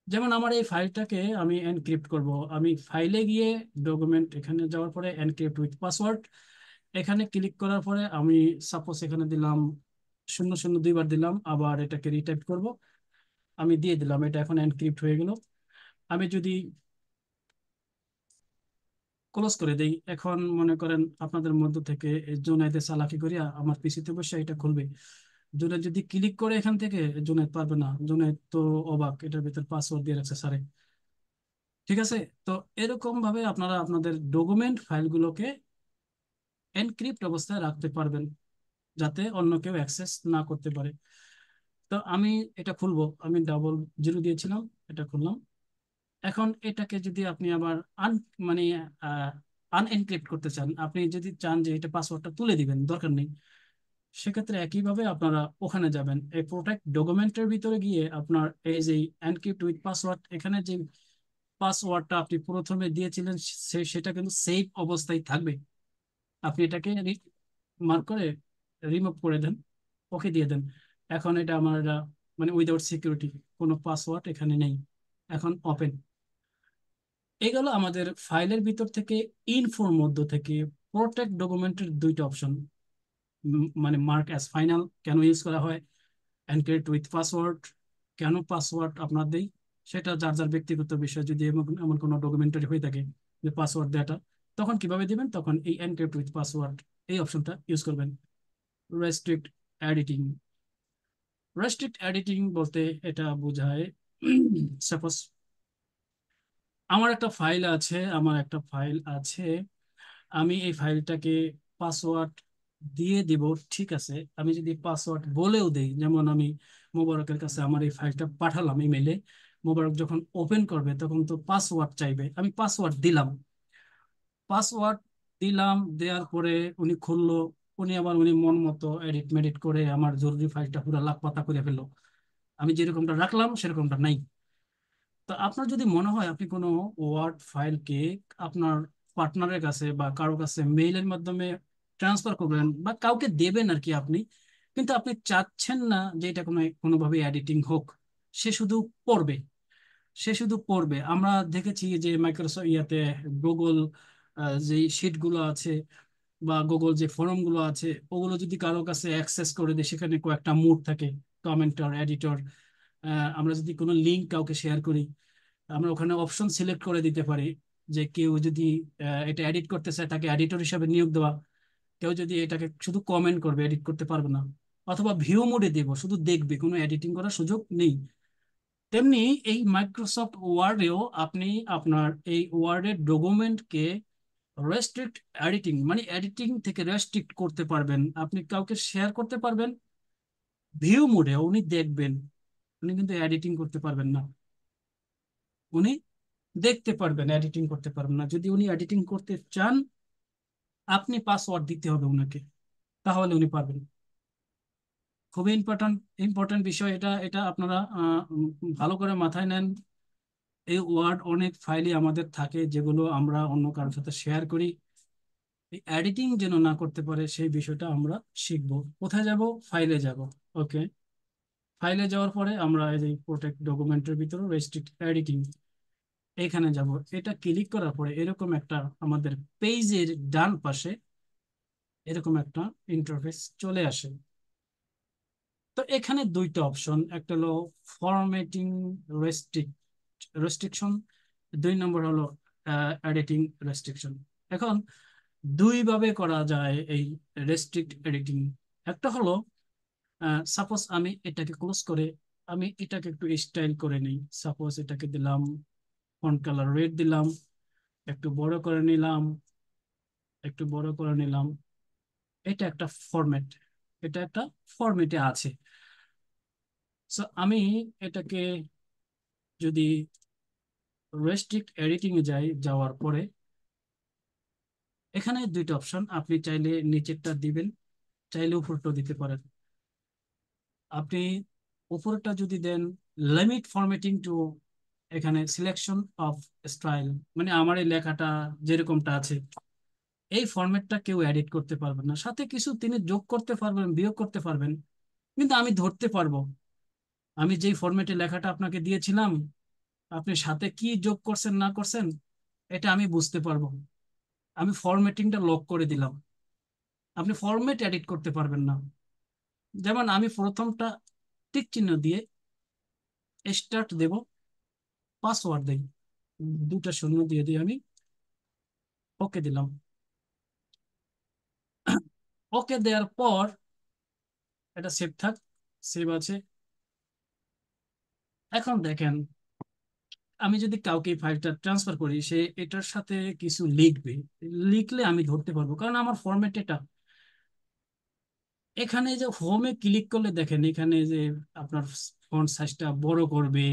যেমন আমার এই ফাইলটাকে আমি এনক্রিপ্ট করব, আমি ফাইলে গিয়ে ডকুমেন্ট এখানে যাওয়ার পরে এনক্রিপ্ট উইথ পাসওয়ার্ড এখানে ক্লিক করার পরে আমি সাপোজ এখানে দিলাম 002 বার দিলাম, আবার এটাকে রিটাইপ করব, আমি দিয়ে দিলাম, এটা এখন এনক্রিপ্ট হয়ে গেল। আমি যদি ক্লোজ করে দেই, এখন মনে করেন আপনাদের মধ্য থেকে জুনায়েদে চালাকি করিয়া আমার পিসিতে বসে এটা খুলবে। জুনায়েদ যদি ক্লিক করে এখান থেকে, জুনায়েদ পারবে না, জুনায়েদ তো অবাক, এটার ভিতর পাসওয়ার্ড দিয়ে রাখছে স্যারে। ঠিক আছে, তো এরকম ভাবে আপনারা আপনাদের ডকুমেন্ট ফাইলগুলোকে এনক্রিপ্ট অবস্থায় রাখতে পারবেন, যাতে অন্য কেউ অ্যাক্সেস না করতে পারে। তো আমি এটা খুলবো, আমি 00 দিয়েছিলাম, এটা খুললাম। এখন এটাকে যদি আপনি আবার মানে আনএনক্রিপ্ট করতে চান, আপনি যদি চান যে এটা পাসওয়ার্ডটা তুলে দিবেন, দরকার নেই, সেক্ষেত্রে একইভাবে আপনারা ওখানে যাবেন, এই প্রোটেক্ট ডকুমেন্টের ভিতরে গিয়ে আপনার এই যে এনক্রিপ্ট উইথ পাসওয়ার্ড, এখানে যে পাসওয়ার্ডটা আপনি প্রথমে দিয়েছিলেন সেটা কিন্তু সেভ অবস্থায় থাকবে। আপনি এটাকে মার্ক করে রিমুভ করে দেন, ওকে দিয়ে দেন। এখন এটা আমার মানে উইদাউট সিকিউরিটি, কোনো পাসওয়ার্ড এখানে নেই, এখন ওপেন। এগুলো আমাদের ফাইলের ভিতর থেকে ইনফোর মধ্য থেকে প্রোটেক্ট ডকুমেন্টের দুইটা অপশন, মানে মার্ক অ্যাজ ফাইনাল কেন ইউজ করা হয়, এনক্রিপ্ট উইথ পাসওয়ার্ড কেন পাসওয়ার্ড আপনার দেই, সেটা যার যার ব্যক্তিগত বিষয়। যদি এমন এমন কোনো ডকুমেন্টারি হয়ে থাকে যে পাসওয়ার্ড দেওয়াটা, তখন কিভাবে দিবেন, তখন এই এনক্রিপ্ট উইথ পাসওয়ার্ড এই অপশনটা ইউজ করবেন। রেস্ট্রিক্ট এডিটিং, রেস্ট্রিক্ট এডিটিং বলতে এটা বোঝায় সাপোজ আমার একটা ফাইল আছে, আমি এই ফাইলটাকে পাসওয়ার্ড দিয়ে দিব, ঠিক আছে। আমি যদি পাসওয়ার্ড বলেও দেই, যেমন আমি মোবারকের কাছে আমার এই ফাইলটা পাঠালাম ইমেলে, মোবারক যখন ওপেন করবে তখন তো পাসওয়ার্ড চাইবে, আমি পাসওয়ার্ড দিলাম, পাসওয়ার্ড দিলাম, দেওয়ার পরে উনি খুললো, উনি মন মতো এডিট মেডিট করে আমার জরুরি ফাইলটা পুরো লাপাতা করে ফেললো, আমি যেরকমটা রাখলাম সেরকমটা নাই। তো আপনার যদি মনে হয় আপনি কোনো ওয়ার্ড ফাইলকে আপনার পার্টনারের কাছে বা কারো কাছে মেইলের মাধ্যমে ট্রান্সফার করবেন বা কাউকে দেবেন আর কি আপনি, কিন্তু আপনি চাচ্ছেন না যে এটা কোনোভাবে এডিটিং হোক, সে শুধু পড়বে, আমরা দেখেছি যে মাইক্রোসফট গুগল যে শিটগুলো আছে বা গুগল যে ফর্মগুলো আছে, ওগুলো যদি কারো কাছে অ্যাক্সেস করে দেয়, সেখানে কয়েকটা মোড থাকে, কমেন্টর, এডিটর। আমরা যদি কোনো লিঙ্ক কাউকে শেয়ার করি, আমরা ওখানে অপশন সিলেক্ট করে দিতে পারি যে কেউ যদি এটা এডিট করতে চায় তাকে এডিটর হিসাবে নিয়োগ দেওয়া, কেউ যদি এটাকে শুধু কমেন্ট করবে, এডিট করতে পারবে না, অথবা ভিউ মোডে দেব, শুধু দেখবে, কোনো এডিটিং করার সুযোগ নেই। তেমনি এই মাইক্রোসফট ওয়ার্ডেও আপনি আপনার এই ওয়ার্ডের ডকুমেন্টকে রেস্ট্রিক্ট এডিটিং, মানে এডিটিং থেকে রেস্ট্রিক্ট করতে পারবেন, আপনি কাউকে শেয়ার করতে পারবেন ভিউ মোডে, উনি দেখবেন, উনি কিন্তু এডিটিং করতে পারবেন না, উনি দেখতে পারবেন, এডিটিং করতে পারবেন না। যদি উনি এডিটিং করতে চান, আপনি পাসওয়ার্ড দিতে হবে উনাকে, তাহলে উনি পারবেন। খুবই ইম্পর্টেন্ট ইম্পর্টেন্ট বিষয় এটা, এটা আপনারা ভালো করে মাথায় নেন। এই ওয়ার্ড অনেক ফাইলই আমাদের থাকে যেগুলো আমরা অন্য কারোর সাথে শেয়ার করি, এই এডিটিং যেন না করতে পারে সেই বিষয়টা আমরা শিখবো। কোথায় যাব? ফাইলে যাব। ওকে, ফাইলে যাওয়ার পরে আমরা এই যে প্রোটেক্ট ডকুমেন্টের ভিতরে রেস্ট্রিক্ট এডিটিং, এখানে যাব। এটা ক্লিক করার পরে এরকম একটা আমাদের পেজের ডান পাশে এরকম একটা ইন্টারফেস চলে আসে। তো এখানে দুইটা অপশন, একটা হলো ফরম্যাটিং রেস্ট্রিকশন, 2 নম্বর হলো এডিটিং রেস্ট্রিকশন। এখন দুই ভাবে করা যায় এই রেস্ট্রিক্ট এডিটিং। একটা হলো সাপোজ আমি এটাকে ক্লোজ করে আমি এটাকে একটু স্টাইল করে নিই, সাপোজ এটাকে দিলাম ফন্ট কালার রেড দিলাম, একটু বড় করে নিলাম, একটু বড় করে নিলাম, এটা একটা ফরম্যাট, এটা একটা ফরম্যাটে আছে। সো আমি এটাকে যদি রেস্ট্রিক্ট এডিটিং এ যাওয়ার পরে এখানে দুইটা অপশন, আপনি চাইলে নিচেরটা দিবেন, চাইলে উপরটা দিতে পারেন। আপনি উপরটা যদি দেন লিমিট ফরম্যাটিং টু এখানে সিলেকশন অফ স্টাইল, মানে আমার এই লেখাটা যেরকমটা আছে এই ফরম্যাটটা কেউ এডিট করতে পারবেন না। সাথে কিছু তিনি যোগ করতে পারবেন, বিয়োগ করতে পারবেন, কিন্তু আমি ধরতে পারবো আমি যেই ফরম্যাটে লেখাটা আপনাকে দিয়েছিলাম আপনি সাথে কি যোগ করছেন না করছেন এটা আমি বুঝতে পারবো। আমি ফরম্যাটিংটা লক করে দিলাম, আপনি ফরম্যাট এডিট করতে পারবেন না। যেমন আমি প্রথমটা টিক চিহ্ন দিয়ে স্টার্ট দেব, পাসওয়ার্ড দেই, দুটা শূন্য দিয়ে দিই আমি, ওকে দিলাম। ওকে দেওয়ার পর এটা সেভ থাক, সেভ আছে। এখন দেখেন আমি যদি কাউকে ফাইলটা ট্রান্সফার করি সে এটার সাথে কিছু লিখবে, লিখলে আমি ধরতে পারবো কারণ আমার ফরম্যাট এটা। এখানে যে হোমে ক্লিক করলে দেখেন এখানে যে আপনার ফন্ট সাইজটা বড় করবে,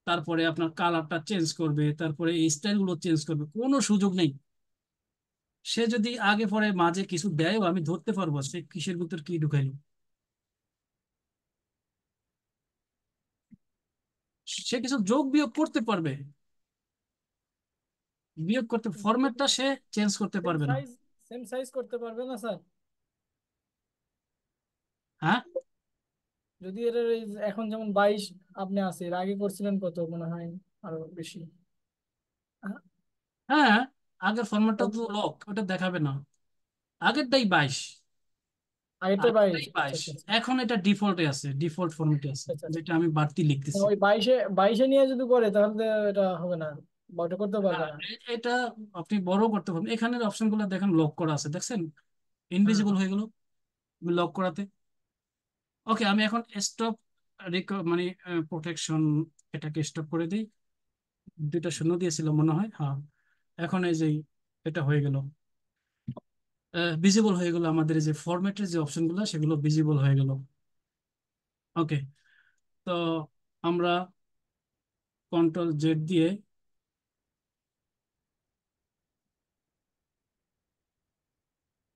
তারপরে আপনার কালারটা চেঞ্জ করবে, তারপরে এই স্টাইলগুলো চেঞ্জ করবে, কোনো সুযোগ নেই। সে যদি আগে পরে মাঝে কিছু দেয় আমি ধরতে পারবো সে কিসের ভিতর কি ঢুকাইলো। সে কিছু যোগ বিয়োগ করতে পারবে, বিয়োগ করতে, ফরম্যাটটা সে চেঞ্জ করতে সেম পারবে না। সাইজ, সেম সাইজ করতে পারবে না স্যার? হ্যাঁ, যদি এর এখন যেমন 22 আপনি আছে, এর আগে করছিলেন কত মনে হয় আরো বেশি। হ্যাঁ, হ্যাঁ, আগের ফরম্যাটটা তো তাহলে লক, ওটা দেখাবে না। আগেরটাই 22, আগেরটা 22। আগেরটাই আচ্ছা 22, আচ্ছা আচ্ছা এখন এটা ডিফল্টে আছে, ডিফল্ট ফরম্যাটে আছে, আচ্ছা আচ্ছা। যেটা আমি বাড়তি লিখতেছি। ওই 22-এ নিয়ে যদি করে তাহলে তো এটা হবে না, বা ওটা করতে পারবে হ্যাঁ, না। এটা আপনি বড় করতে পারবেন। এখানের অপশনগুলো দেখেন লক করা আছে, দেখছেন হুম ইনভিজিবল হুম। হয়ে গেল লক করাতে। ওকে, আমি এখন স্টপ মানে প্রোটেকশন, এটাকে স্টপ করে দিই। দুইটা শূন্য দিয়েছিল মনে হয়, হ্যাঁ। এখন এই যে এটা হয়ে গেল, ভিজিবল হয়ে গেল, আমাদের এই যে ফরম্যাটের যে অপশনগুলো সেগুলো ভিজিবল হয়ে গেল। ওকে, তো আমরা কন্ট্রোল জেড দিয়ে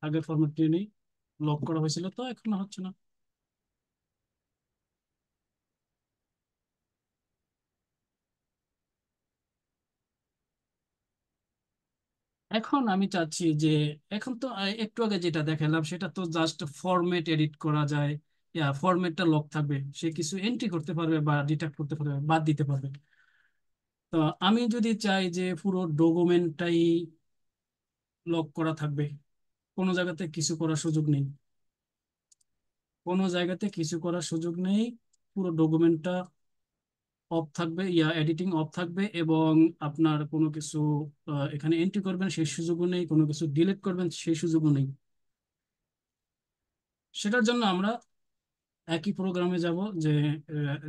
আগের ফরম্যাটটি নেই, লক করা হয়েছিল তো এখন হচ্ছে না। এখন আমি চাচ্ছি যে এখন তো একটু আগে যেটা দেখালাম সেটা তো জাস্ট ফরম্যাট এডিট করা যায়, ফরম্যাটটা লক থাকবে, সে কিছু এন্ট্রি করতে পারবে বা ডিটেক্ট করতে পারবে, বাদ দিতে পারবে। তো আমি যদি চাই যে পুরো ডকুমেন্টটাই লক করা থাকবে, কোনো জায়গাতে কিছু করার সুযোগ নেই, কোনো জায়গাতে কিছু করার সুযোগ নেই, পুরো ডকুমেন্টটা অফ থাকবে, এডিটিং অফ থাকবে, এবং আপনার কোনো কিছু এখানে এন্ট্রি করবেন সেই সুযোগও নেই, কোনো কিছু ডিলিট করবেন সেই সুযোগও নেই। সেটার জন্য আমরা একই প্রোগ্রামে যাব, যে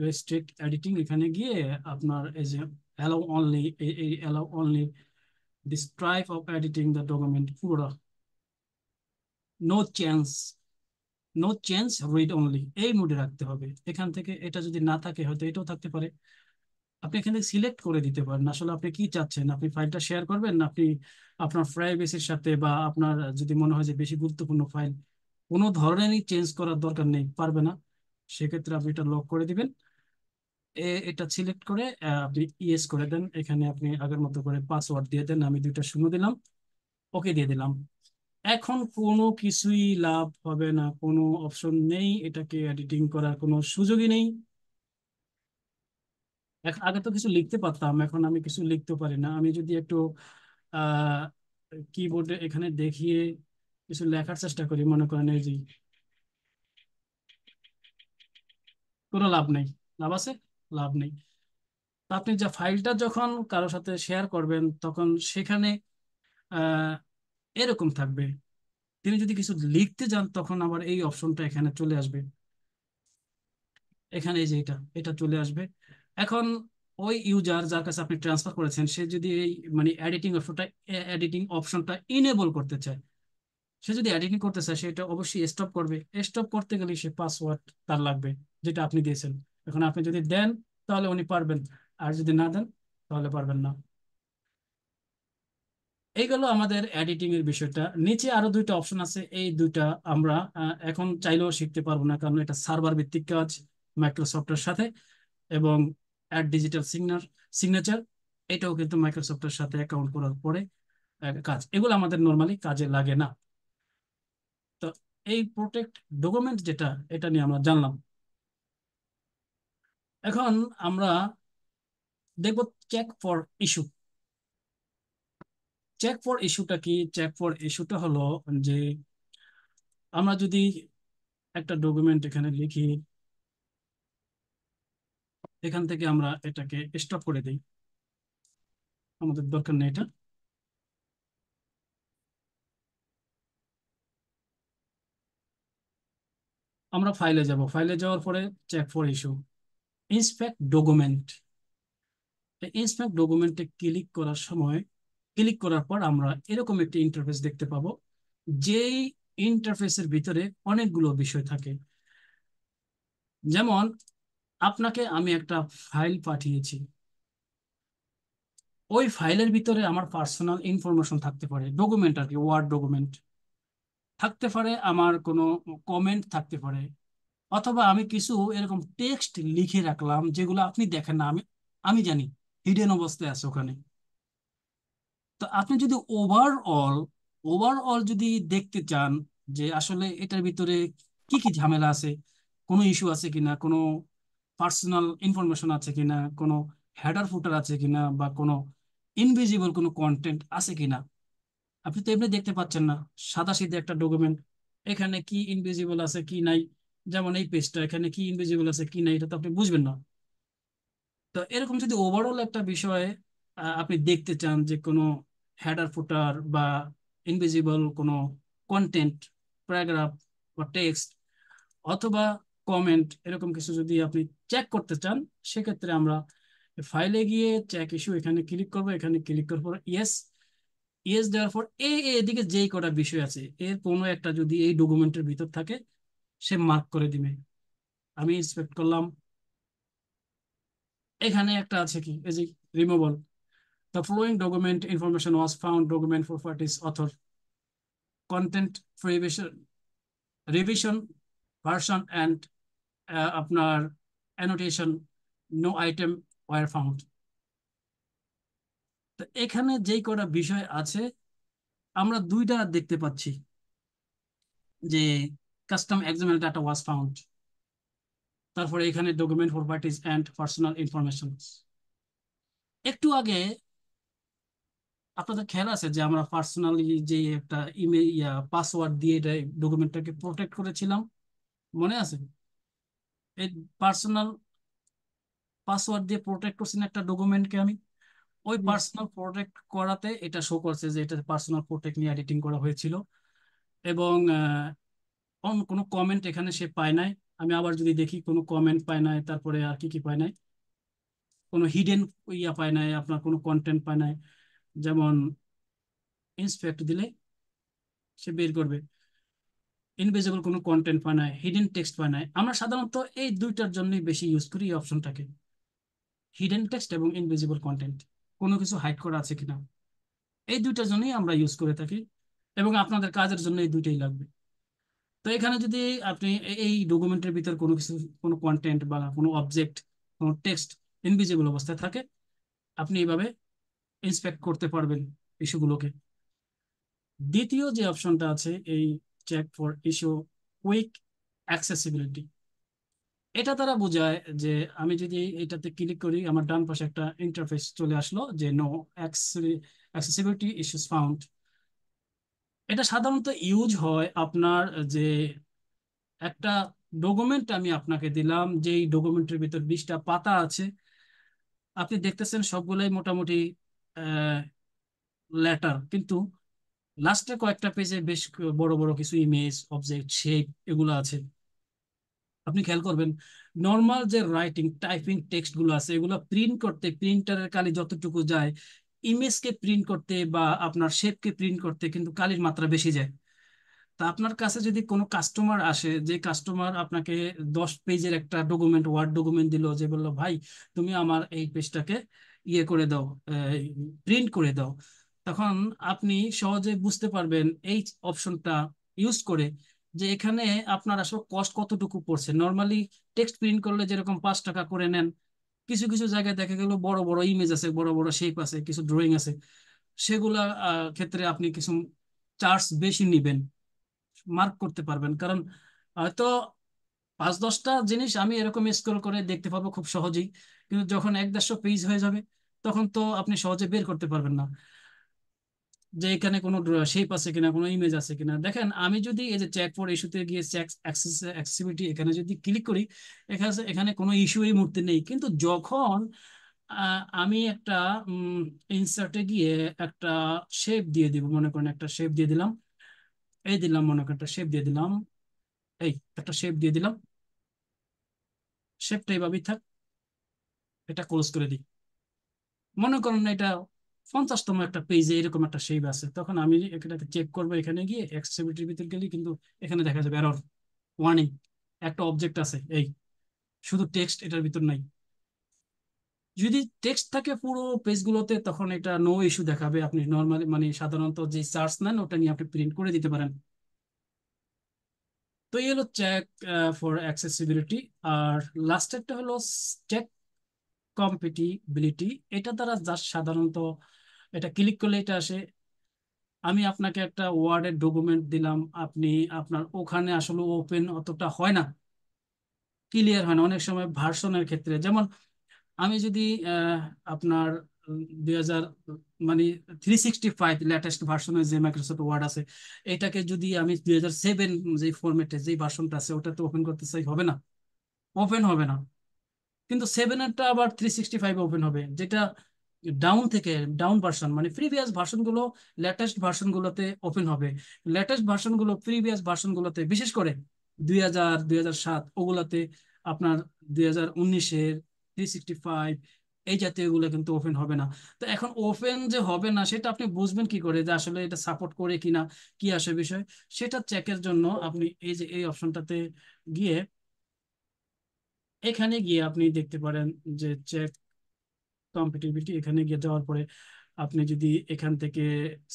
রেস্ট্রিক্ট এডিটিং, এখানে গিয়ে আপনার এই যে অ্যালাউ অনলি, এই allow only this type of editing the document, পুরো no change, no change read only, এই মোডে রাখতে হবে। এখান থেকে এটা যদি না থাকে হয়তো এটাও থাকতে পারে। আপনি এখান থেকে সিলেক্ট করে দিতে পারেন আসলে আপনি কি চাচ্ছেন, আপনি ফাইলটা শেয়ার করবেন না আপনি আপনার প্রাইভেসির সাথে, বা আপনার যদি মনে হয় যে বেশি গুরুত্বপূর্ণ ফাইল কোনো ধরনেরই চেঞ্জ করার দরকার নেই, পারবে না, সেক্ষেত্রে আপনি এটা লক করে দিবেন। এটা সিলেক্ট করে আপনি ইয়েস করে দেন, এখানে আপনি আগের মতো করে পাসওয়ার্ড দিয়ে দেন, আমি দুইটা শূন্য দিলাম, ওকে দিয়ে দিলাম। এখন কোনো কিছুই লাভ হবে না, কোনো অপশন নেই, এটাকে এডিটিং করার কোনো সুযোগই নেই। আগে তো কিছু লিখতে পারতাম, এখন আমি কিছু লিখতে পারি না। আমি যদি একটু আহ কিবোর্ডে এখানে দেখিয়ে কিছু লেখার চেষ্টা করি, মনে করেন এই যে, কোনো লাভ নেই, লাভ আছে, লাভ নেই। তো আপনি যে ফাইলটা যখন কারোর সাথে শেয়ার করবেন তখন সেখানে আহ এরকম থাকবে, তিনি যদি কিছু লিখতে যান তখন আবার এই অপশনটা এখানে চলে আসবে, এখানে এই যে এটা এটা চলে আসবে। এখন ওই ইউজার যার কাছে আপনি ট্রান্সফার করেছেন সে যদি এই মানে এডিটিং অপশনটা ইনেবল করতে চায়, সে যদি এডিটিং করতে চায় সেটা অবশ্যই স্টপ করবে। স্টপ করতে গেলে সে পাসওয়ার্ড তার লাগবে যেটা আপনি দিয়েছেন। এখন আপনি যদি দেন তাহলে উনি পারবেন, আর যদি না দেন তাহলে পারবেন না। এইগুলো আমাদের এডিটিং এর বিষয়টা। নিচে আরো দুইটা অপশন আছে, এই দুইটা আমরা এখন চাইলেও শিখতে পারবো না কারণ এটা সার্ভার ভিত্তিক কাজ মাইক্রোসফটের সাথে। এবং অ্যাড ডিজিটাল সিগনেচার, এটাও কিন্তু মাইক্রোসফটের সাথে অ্যাকাউন্ট করার পরে কাজ। এগুলো আমাদের নর্মালি কাজে লাগে না। তো এই প্রোটেক্ট ডকুমেন্ট যেটা, এটা নিয়ে আমরা জানলাম। এখন আমরা দেখব check for issue. Check for ইস্যুটা কি? চেক ফর ইস্যুটা হলো যে আমরা যদি একটা ডকুমেন্ট এখানে লিখি, এখান থেকে আমরা এটাকে স্টপ করে দিই, আমাদের দরকার নেই এটা। আমরা ফাইলে যাব, ফাইলে যাওয়ার পরে check for issue, inspect document. ইন্সপেক্ট ডকুমেন্টে ক্লিক করার সময়, ক্লিক করার পর আমরা এরকম একটি ইন্টারফেস দেখতে পাবো, যেই ইন্টারফেসের ভিতরে অনেকগুলো বিষয় থাকে। যেমন আপনাকে আমি একটা ফাইল পাঠিয়েছি, ওই ফাইলের ভিতরে আমার পার্সোনাল ইনফরমেশন থাকতে পারে, ডকুমেন্ট আর কি, ওয়ার্ড ডকুমেন্ট থাকতে পারে, আমার কোনো কমেন্ট থাকতে পারে, অথবা আমি কিছু এরকম টেক্সট লিখে রাখলাম যেগুলো আপনি দেখেন না, আমি আমি জানি হিডেন অবস্থায় আছে ওখানে। তো আপনি যদি ওভারঅল ওভারঅল যদি দেখতে চান যে আসলে এটার ভিতরে কি কি ঝামেলা আছে, কোনো ইস্যু আছে কিনা, কোনো পার্সোনাল ইনফরমেশন আছে কিনা, কোনো হেডার ফুটার আছে কিনা, বা কোনো ইনভিজিবল কোনো কন্টেন্ট আছে কিনা, আপনি তো এমনি দেখতে পাচ্ছেন না, সাদা সিধে একটা ডকুমেন্ট, এখানে কি ইনভিজিবল আছে কি নাই, যেমন এই পেজটা, এখানে কি ইনভিজিবল আছে কি নাই, এটা তো আপনি বুঝবেন না। তো এরকম যদি ওভারঅল একটা বিষয়ে আপনি দেখতে চান যে কোনো হেডার ফুটার বা ইনভিজিবল কোনো কন্টেন্ট, প্যারাগ্রাফ বা টেক্সট অথবা কমেন্ট, এরকম কিছু যদি আপনি চেক করতে চান, সেক্ষেত্রে আমরা ফাইলে গিয়ে চেক ইস্যু এখানে ক্লিক করবো। এখানে ক্লিক করার পর ইয়েস, ইয়েস দেওয়ার পর এদিকে যেই কটা বিষয় আছে এর কোনো একটা যদি এই ডকুমেন্টের ভিতর থাকে, সে মার্ক করে দিবে। আমি ইন্সপেক্ট করলাম, এখানে একটা আছে কি, এই যে removal, the following document information was found, document properties, author, content, revision version and আপনার annotation, no item were found। তো এখানে যেই কটা বিষয় আছে আমরা দুইটা দেখতে পাচ্ছি, যে custom XML data was found, তারপরে এখানে document properties and personal information. একটু আগে আপনাদের খেয়াল আছে যে আমরা পার্সোনালি যে একটা ইমেল পাসওয়ার্ড দিয়ে এটা ডকুমেন্টটাকে প্রোটেক্ট করেছিলাম, মনে আছে? এই পার্সোনাল পাসওয়ার্ড দিয়ে প্রোটেক্ট করছি না একটা ডকুমেন্টকে আমি, ওই জি। পার্সোনাল প্রোটেক্ট করাতে এটা শো করছে যে এটা পার্সোনাল প্রোটেক্ট নিয়ে এডিটিং করা হয়েছিল, এবং অন্য কোনো কমেন্ট এখানে সে পায় নাই। আমি আবার যদি দেখি, কোনো কমেন্ট পায় নাই, তারপরে আর কি কি পায় নাই, কোনো হিডেন পায় নাই, আপনার কোনো কন্টেন্ট পায় নাই। যেমন ইন্সপেক্ট দিলে সে বের করবে, ইনভিজিবল কোনো কন্টেন্ট পায় নাই, হিডেন টেক্সট পায় নাই। আমরা সাধারণত এই দুইটার জন্যই বেশি ইউজ করি এই অপশনটাকে, হিডেন টেক্সট এবং ইনভিজিবল কন্টেন্ট, কোনো কিছু হাইড করা আছে কিনা, এই দুইটার জন্যই আমরা ইউজ করে থাকি, এবং আপনাদের কাজের জন্য এই দুইটাই লাগবে। তো এখানে যদি আপনি এই ডকুমেন্টের ভিতর কোনো কিছু, কোনো কন্টেন্ট বা কোনো অবজেক্ট, কোনো টেক্সট ইনভিজিবল অবস্থায় থাকে, আপনি এইভাবে ইন্সপেক্ট করতে পারবেন ইস্যুগুলোকে। দ্বিতীয় যে অপশনটা আছে, এই check for issue quick accessibility, এটা দ্বারা বোঝায় যে আমি যদি এটাতে ক্লিক করি, আমার ডান পাশে একটা ইন্টারফেস চলে আসলো যে নো অ্যাক্সেসিবিলিটি ইস্যুস ফাউন্ড। এটা সাধারণত ইউজ হয় আপনার যে একটা ডকুমেন্ট আমি আপনাকে দিলাম, যেই ডকুমেন্টের ভিতর 20টা পাতা আছে, আপনি দেখতেছেন সবগুলোই মোটামুটি লেটার, কিন্তু লাস্টে কয়েকটা পেজে বেশ বড় বড় কিছু ইমেজ, অবজেক্ট, শেপ এগুলো আছে। আপনি খেয়াল করবেন নর্মাল যে রাইটিং টাইপিং টেক্সট গুলো আছে, এগুলো প্রিন্ট করতে প্রিন্টারের কালি যতটুকু যায়, ইমেজকে প্রিন্ট করতে বা আপনার শেপকে প্রিন্ট করতে কিন্তু কালির মাত্রা বেশি যায়। তা আপনার কাছে যদি কোনো কাস্টমার আসে, যে কাস্টমার আপনাকে 10 পেজের একটা ডকুমেন্ট, ওয়ার্ড ডকুমেন্ট দিল, যে বললো ভাই তুমি আমার এই পেজটাকে করে দাও, প্রিন্ট করে দাও, তখন আপনি সহজে বুঝতে পারবেন এই অপশনটা ইউজ করে যে এখানে আপনার আসলে কস্ট কতটুকু পড়ছে। নর্মালি টেক্সট প্রিন্ট করলে যেরকম 5 টাকা করে নেন, কিছু কিছু জায়গায় দেখা গেল বড় বড় ইমেজ আছে, বড় বড় শেপ আছে, কিছু ড্রয়িং আছে, সেগুলা ক্ষেত্রে আপনি কিছু চার্জ বেশি নিবেন, মার্ক করতে পারবেন। কারণ হয়তো 5-10টা জিনিস আমি এরকম স্ক্রল করে দেখতে পাবো খুব সহজেই, কিন্তু যখন 1-150 পেজ হয়ে যাবে তখন তো আপনি সহজে বের করতে পারবেন না যে এখানে কোনো শেপ আছে কিনা, কোনো ইমেজ আছে কিনা। দেখেন আমি যদি এই যে চেক ফর ইস্যুতে গিয়ে চেক অ্যাক্সেসিবিলিটি এখানে যদি ক্লিক করি, এখানে এখানে কোনো ইস্যু এই মুহূর্তে নেই। কিন্তু যখন আমি একটা ইনসার্টে গিয়ে একটা শেপ দিয়ে দিব, মনে করেন একটা শেপ দিয়ে দিলাম, এই দিলাম, মনে করেন একটা শেপ দিয়ে দিলাম, এই একটা শেপ দিয়ে দিলাম, শেপটা এইভাবেই থাক, এটা ক্লোজ করে দিই। মনে করেন এটা 50তম একটা পেজে এরকম একটা শেপ আছে, তখন আমি এটাকে চেক করবো, এখানে গিয়ে অ্যাক্সেসিবিলিটির ভিতর গেলে কিন্তু এখানে দেখা যাবে এরর ওয়ার্নিং, একটা অবজেক্ট আছে, এই শুধু টেক্সট এটার ভিতর নাই। যদি টেক্সট থাকে পুরো পেজগুলোতে তখন এটা নো ইস্যু দেখাবে, আপনি নর্মালি মানে সাধারণত যে সার্চ নেন ওটা নিয়ে আপনি প্রিন্ট করে দিতে পারেন। তো এই হলো চেক ফর অ্যাক্সেসিবিলিটি। আর লাস্ট একটা হলো চেক কম্পিটিবিলিটি। এটা দ্বারা জাস্ট সাধারণত এটা ক্লিক করলে এটা আসে, আমি আপনাকে একটা ওয়ার্ডের ডকুমেন্ট দিলাম, আপনি আপনার ওখানে আসলে ওপেন অতটা হয় না, ক্লিয়ার হয় না অনেক সময় ভার্সনের ক্ষেত্রে। যেমন আমি যদি আপনার 2000 মানে 365 লেটেস্ট ভার্সনের যে মাইক্রোসফট ওয়ার্ড আছে, এটাকে যদি আমি 2007 যে ফরম্যাটে যে ভার্সনটা আছে ওটাতে ওপেন করতে চাই, হবে না, ওপেন হবে না। কিন্তু 7-এরটা আবার 365 ওপেন হবে, যেটা ডাউন থেকে ডাউন ভার্সন মানে প্রিভিয়াস ভার্সনগুলো লেটেস্ট ভার্সনগুলোতে ওপেন হবে। লেটেস্ট ভার্সনগুলো প্রিভিয়াস ভার্সনগুলোতে, বিশেষ করে 2000 2007 ওগুলাতে আপনার 2019-এর 365 এই জাতীয় এগুলো কিন্তু ওপেন হবে না। তো এখন ওপেন যে হবে না সেটা আপনি বুঝবেন কি করে যে আসলে এটা সাপোর্ট করে কিনা, কি আসে বিষয়, সেটা চেকের জন্য আপনি এই যে এই অপশনটাতে গিয়ে, এখানে গিয়ে আপনি দেখতে পারেন যে চেক কম্পিটিবিলিটি, এখানে গিয়ে যাওয়ার পরে আপনি যদি এখান থেকে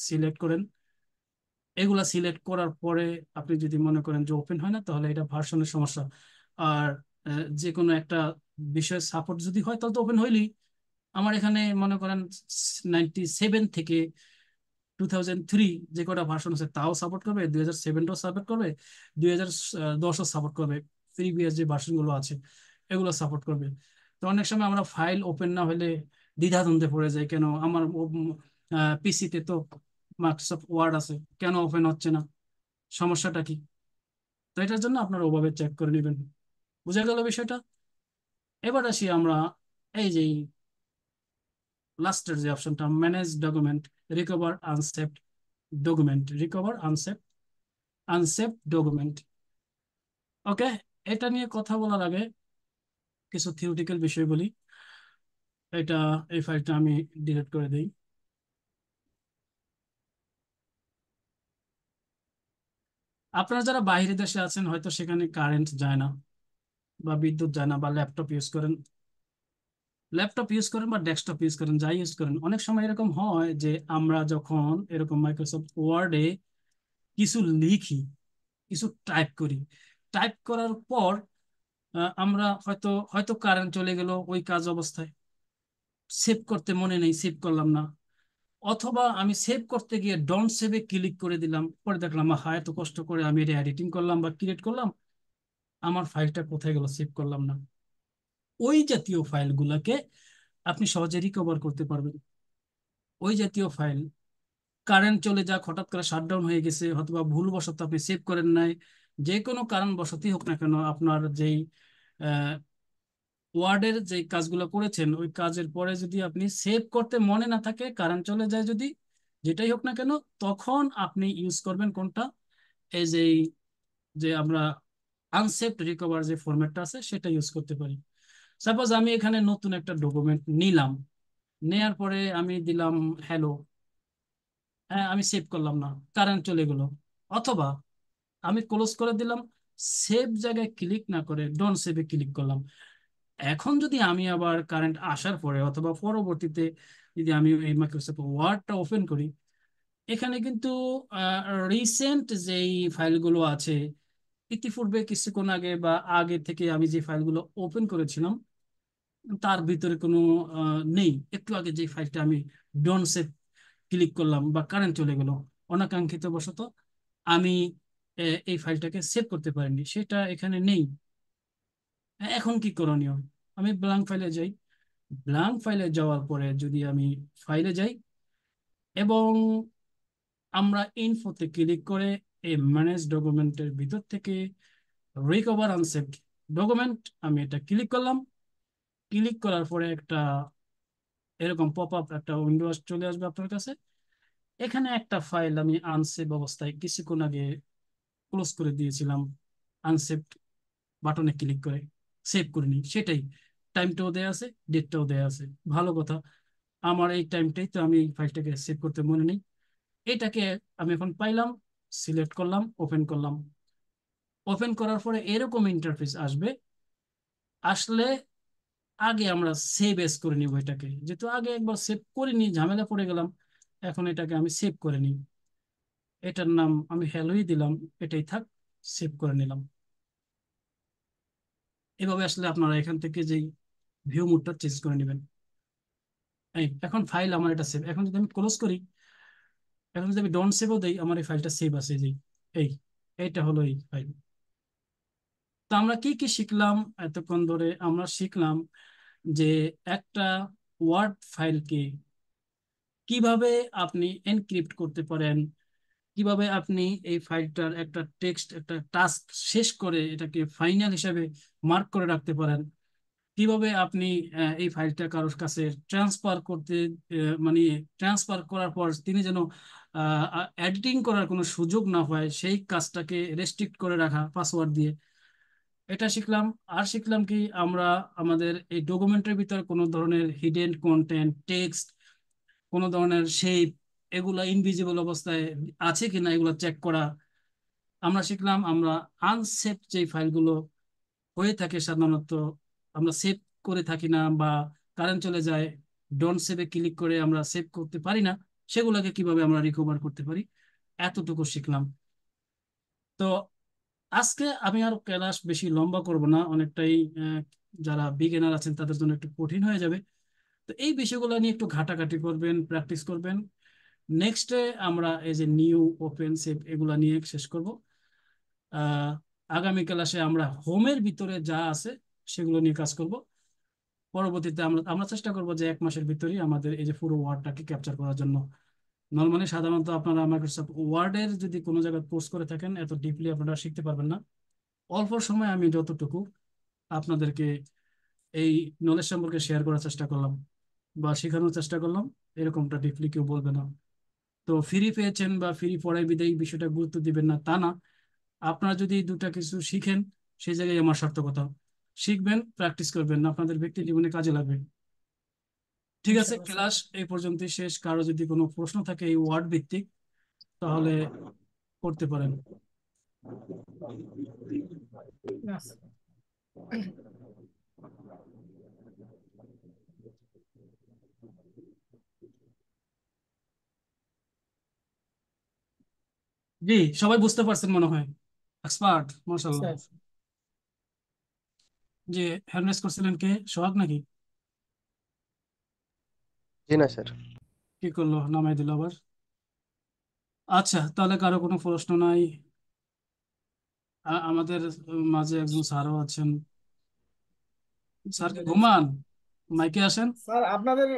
সিলেক্ট করেন, এগুলা সিলেক্ট করার পরে আপনি যদি মনে করেন যে ওপেন হয় না, তাহলে এটা ভার্সনের সমস্যা। আর যে কোনো একটা বিষয় সাপোর্ট যদি হয় তাহলে তো ওপেন হইলেই, আমার এখানে মনে করেন 97 থেকে 2003 যে কটা ভার্সন আছে তাও সাপোর্ট করবে, 2007টাও সাপোর্ট করবে, 2010ও সাপোর্ট করবে, প্রিভিয়াস যে ভার্সন গুলো আছে এগুলো সাপোর্ট করবে। তো অনেক সময় আমরা ফাইল ওপেন না হলে দ্বিধাদ্বন্দ্বে পড়ে যাই, কেন আমার পিসিতে তো মাইক্রোসফট ওয়ার্ড আছে, কেন ওপেন হচ্ছে না, সমস্যাটা কি? তো এটার জন্য আপনারা ওভাবে চেক করে নেবেন। বুঝা গেল বিষয়টা? এবার আসি আমরা এই যে লাস্টের যে অপশনটা, manage document, recover unsaved document, recover unsaved document. Okay, এটা নিয়ে কথা বলার আগে কিছু থিওরিটিক্যাল বিষয় বলি। এটা এই ফাইলটা আমি ডিলিট করে দিই। আপনারা যারা বাইরে দেশে আছেন হয়তো সেখানে কারেন্ট যায় না বা বিদ্যুৎ যায় না, বা ল্যাপটপ ইউজ করেন বা ডেস্কটপ ইউজ করেন, যাই ইউজ করেন, অনেক সময় এরকম হয় যে আমরা যখন এরকম মাইক্রোসফট ওয়ার্ডে কিছু লিখি, কিছু টাইপ করি, টাইপ করার পর আমরা হয়তো হয়তো কারেন্ট চলে গেল ওই কাজ অবস্থায়, সেভ করতে মনে নেই, সেভ করলাম না, অথবা আমি সেভ করতে গিয়ে ডোন্ট সেভে ক্লিক করে দিলাম, পরে দেখলাম হ্যাঁ এত কষ্ট করে আমি এটা এডিটিং করলাম বা ক্রিয়েট করলাম, আমার ফাইলটা কোথায় গেল, সেভ করলাম না। ওই জাতীয় ফাইলগুলোকে আপনি সহজে রিকভার করতে পারবেন। ওই জাতীয় ফাইল কারেন্ট চলে যাক, হঠাৎ করে শাটডাউন হয়ে গেছে, অথবা ভুলবশত আপনি সেভ করেন নাই, যে কোনো কারণবশতই হোক না কেন, আপনার যেই ওয়ার্ডের যে কাজগুলো করেছেন ওই কাজের পরে যদি আপনি সেভ করতে মনে না থাকে, কারেন্ট চলে যায় যদি, যেটাই হোক না কেন, তখন আপনি ইউজ করবেন কোনটা, এই যে যে আমরা আনসেভড রিকভার যে ফরম্যাটটা আছে সেটা ইউজ করতে পারি। সাপোজ আমি এখানে নতুন একটা ডকুমেন্ট নিলাম, নেয়ার পরে আমি দিলাম হ্যালো, হ্যাঁ আমি সেভ করলাম না, কারেন্ট চলে গেল, অথবা আমি ক্লোজ করে দিলাম, সেভ জায়গায় ক্লিক না করে ডোন্ট সেভে ক্লিক করলাম। এখন যদি আমি আবার কারেন্ট আসার পরে অথবা পরবর্তীতে যদি আমি এই মাইক্রোসফট ওয়ার্ডটা ওপেন করি, এখানে কিন্তু রিসেন্ট যেই ফাইলগুলো আছে, ইতিপূর্বে কিছুক্ষণ আগে বা আগে থেকে আমি যে ফাইলগুলো ওপেন করেছিলাম তার ভিতরে কোনো নেই। একটু আগে যে ফাইলটা আমি ডোন্ট সেভ ক্লিক করলাম বা কারেন্ট চলে গেল, অনাকাঙ্ক্ষিত বশত আমি এই ফাইলটাকে সেভ করতে পারিনি, সেটা এখানে নেই। এখন কি করণীয়? আমি ব্ল্যাঙ্ক ফাইলে যাই। ব্ল্যাঙ্ক ফাইলে যাওয়ার পরে যদি আমি ফাইলে যাই এবং আমরা ইনফোতে ক্লিক করে এই ম্যানেজ ডকুমেন্টের ভিতর থেকে রিকভার আনসেভড ডকুমেন্ট, আমি এটা ক্লিক করলাম। ক্লিক করার পরে একটা এরকম পপ আপ একটা উইন্ডো চলে আসবে আপনার কাছে। এখানে একটা ফাইল আমি আনসেভ অবস্থায় কিছুক্ষণ আগে ক্লোজ করে দিয়েছিলাম, আনসেভ বাটনে ক্লিক করে সেভ করে নিই। সেটাই, টাইমটাও দেয়া আছে, ডেটটাও দেয়া আছে। ভালো কথা, আমার এই টাইমটাই তো আমি এই ফাইলটাকে সেভ করতে মনে নেই। এটাকে আমি এখন পাইলাম, সিলেক্ট করলাম, ওপেন করলাম। ওপেন করার পরে এরকম ইন্টারফেস আসবে। আসলে আগে আমরা সেভ এস করে নিব এটাকে, যেহেতু আগে একবার সেভ করিনি, ঝামেলা পড়ে গেলাম। এখন এটাকে আমি সেভ করে নিই। এটার নাম আমি হ্যালোই দিলাম, এটাই থাক, সেভ করে নিলাম। এভাবে আসলে আপনারা এখান থেকে যেই ভিউ মোডটা চেঞ্জ করে নেবেন। এই এখন ফাইল আমার এটা সেভ। এখন যদি আমি ক্লোজ করি, এখন যদি আমি ডোন্ট সেভও দেই, আমার এই ফাইলটা সেভ আছে। এই যে এই এইটা হলো এই ফাইল। তো আমরা কি কি শিখলাম এতক্ষণ ধরে? আমরা শিখলাম যে একটা ওয়ার্ড ফাইলকে কিভাবে আপনি এনক্রিপ্ট করতে পারেন, কিভাবে আপনি এই ফাইলটার একটা টেক্সট, একটা টাস্ক শেষ করে এটাকে ফাইনাল হিসাবে মার্ক করে রাখতে পারেন, কিভাবে আপনি এই ফাইলটা কারোর কাছে ট্রান্সফার করতে, মানে ট্রান্সফার করার পর তিনি যেন এডিটিং করার কোনো সুযোগ না হয়, সেই কাজটাকে রেস্ট্রিক্ট করে রাখা পাসওয়ার্ড দিয়ে। এটা শিখলাম। আর শিখলাম কি, আমরা আমাদের এই ডকুমেন্টের ভিতরে কোনো ধরনের হিডেন কন্টেন্ট, টেক্সট, কোনো ধরনের শেপ, এগুলা ইনভিজিবল অবস্থায় আছে কিনা এগুলো চেক করা। আমরা শিখলাম আমরা আনসেভ যে ফাইলগুলো হয়ে থাকে সাধারণত, আমরা সেভ করে থাকি না বা কারেন্ট চলে যায়, ডোন্ট সেভে ক্লিক করে আমরা সেভ করতে পারি না, সেগুলোকে কিভাবে আমরা রিকভার করতে পারি, এতটুকু শিখলাম। তো আজকে আমি আর ক্লাস বেশি লম্বা করব না, অনেকটাই যারা বিগিনার আছেন তাদের জন্য একটু কঠিন হয়ে যাবে। তো এই বিষয়গুলো নিয়ে একটু ঘাটাঘাটি করবেন, প্র্যাকটিস করবেন। নেক্সটে আমরা এই যে নিউ, ওপেন, সেভ এগুলা নিয়ে শেষ করব। আহ আগামী ক্লাসে আমরা হোমের ভিতরে যা আছে সেগুলো নিয়ে কাজ করব। পরবর্তীতে আমরা আমরা চেষ্টা করব যে 1 মাসের ভিতরেই আমাদের এই যে পুরো ওয়ার্ডটাকে ক্যাপচার করার জন্য। নর্মালি সাধারণত আপনারা মাইক্রোসফট ওয়ার্ডের যদি কোনো জায়গায় পোস্ট করে থাকেন, এত ডিপলি আপনারা শিখতে পারবেন না। অল্প সময় আমি যতটুকু আপনাদেরকে এই নলেজ সম্পর্কে শেয়ার করার চেষ্টা করলাম বা শেখানোর চেষ্টা করলাম, এরকমটা ডিপলি কেউ বলবে না। তো ফ্রি পেয়েছেন বা ফ্রি পড়াই বিদায় বিষয়টা গুরুত্ব দিবেন না তা না। আপনারা যদি এই দুটা কিছু শিখেন, সেই জায়গায় আমার সার্থকতা। শিখবেন, প্র্যাকটিস করবেন, আপনাদের ব্যক্তি জীবনে কাজে লাগবে। ঠিক আছে, ইনশাআল্লাহ স্যার। ক্লাস এই পর্যন্তই শেষ। কারো যদি কোনো প্রশ্ন থাকে এই ওয়ার্ড ভিত্তিক, তাহলে করতে পারেন। না স্যার। জি, সবাই বুঝতে পারছেন মনে হয়, এক্সপার্ট, মাশাআল্লাহ। স্যার যে হ্যান্ড রেজ করছিলেন কে, সোহাগ নাকি? জি না স্যার। কি করলো, নামাই দিল আবার। আচ্ছা, তাহলে কারো কোনো প্রশ্ন নাই? আমাদের মাঝে একজন স্যারও আছেন। স্যার কি ঘুমান? মাইকে আসেন। স্যার আপনাদের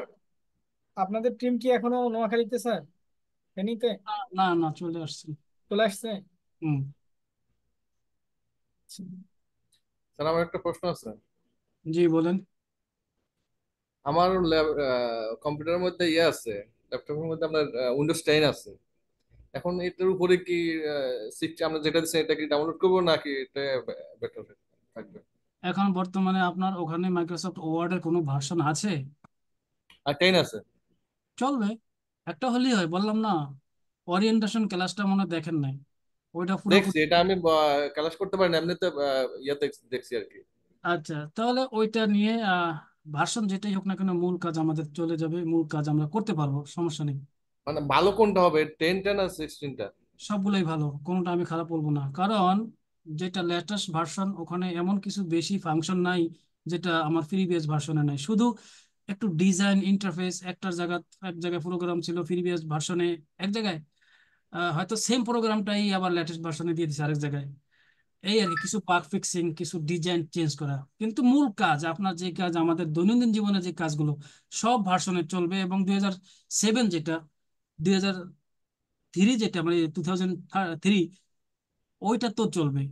আপনাদের টিম কি এখনো নোয়াখালীতে স্যার, ফেনীতে না না না, চলে আসছেন। চলে আসছে? হুম। স্যার আমার একটা প্রশ্ন আছে। জি বলেন। আমার কম্পিউটারের মধ্যে ইয়ে আছে, ল্যাপটপের মধ্যে আপনার উইন্ডোজ 10 আছে। এখন এটার উপরে কি আমরা যেটা দিচ্ছি এটা কি ডাউনলোড করবো নাকি এটা বেটার থাকবে? এখন বর্তমানে আপনার ওখানে মাইক্রোসফট ওয়ার্ডের কোনো ভার্সন আছে? আর 10 আছে। চলবে, একটা হলেই হয়, বললাম না। ওরিয়েন্টেশন ক্লাসটা মনে হয় দেখেন নাই, ওইটা দেখছি, পুরোপুরি। এটা আমি ক্লাস করতে পারি না, এমনিতে ইয়েতে দেখছি আর কি। আচ্ছা, তাহলে ওইটা নিয়ে ভার্সন যেটাই হোক না কেন, মূল কাজ আমাদের চলে যাবে, মূল কাজ আমরা করতে পারবো, সমস্যা নেই। মানে ভালো কোনটা হবে, 10 আর 16টা? সবগুলোই ভালো, কোনোটা আমি খারাপ বলবো না, কারণ যেটা লেটেস্ট ভার্সন ওখানে এমন কিছু বেশি ফাংশন নাই যেটা আমার প্রিভিয়াস ভার্সনে নাই। শুধু একটু ডিজাইন ইন্টারফেস এক জায়গায় প্রোগ্রাম ছিল প্রিভিয়াস ভার্সনে, এক জায়গায় হয়তো সেম প্রোগ্রামটাই আবার লেটেস্ট ভার্সনে দিয়ে দিচ্ছে আরেক জায়গায়। এই আর কি, কিছু বাগ ফিক্সিং, কিছু ডিজাইন চেঞ্জ করা, কিন্তু মূল কাজ আপনার যে কাজ, আমাদের দৈনন্দিন জীবনে যে কাজগুলো সব ভার্সনে চলবে। এবং 2007 যেটা, 2003 যেটা মানে 2003, ওইটা তো চলবে,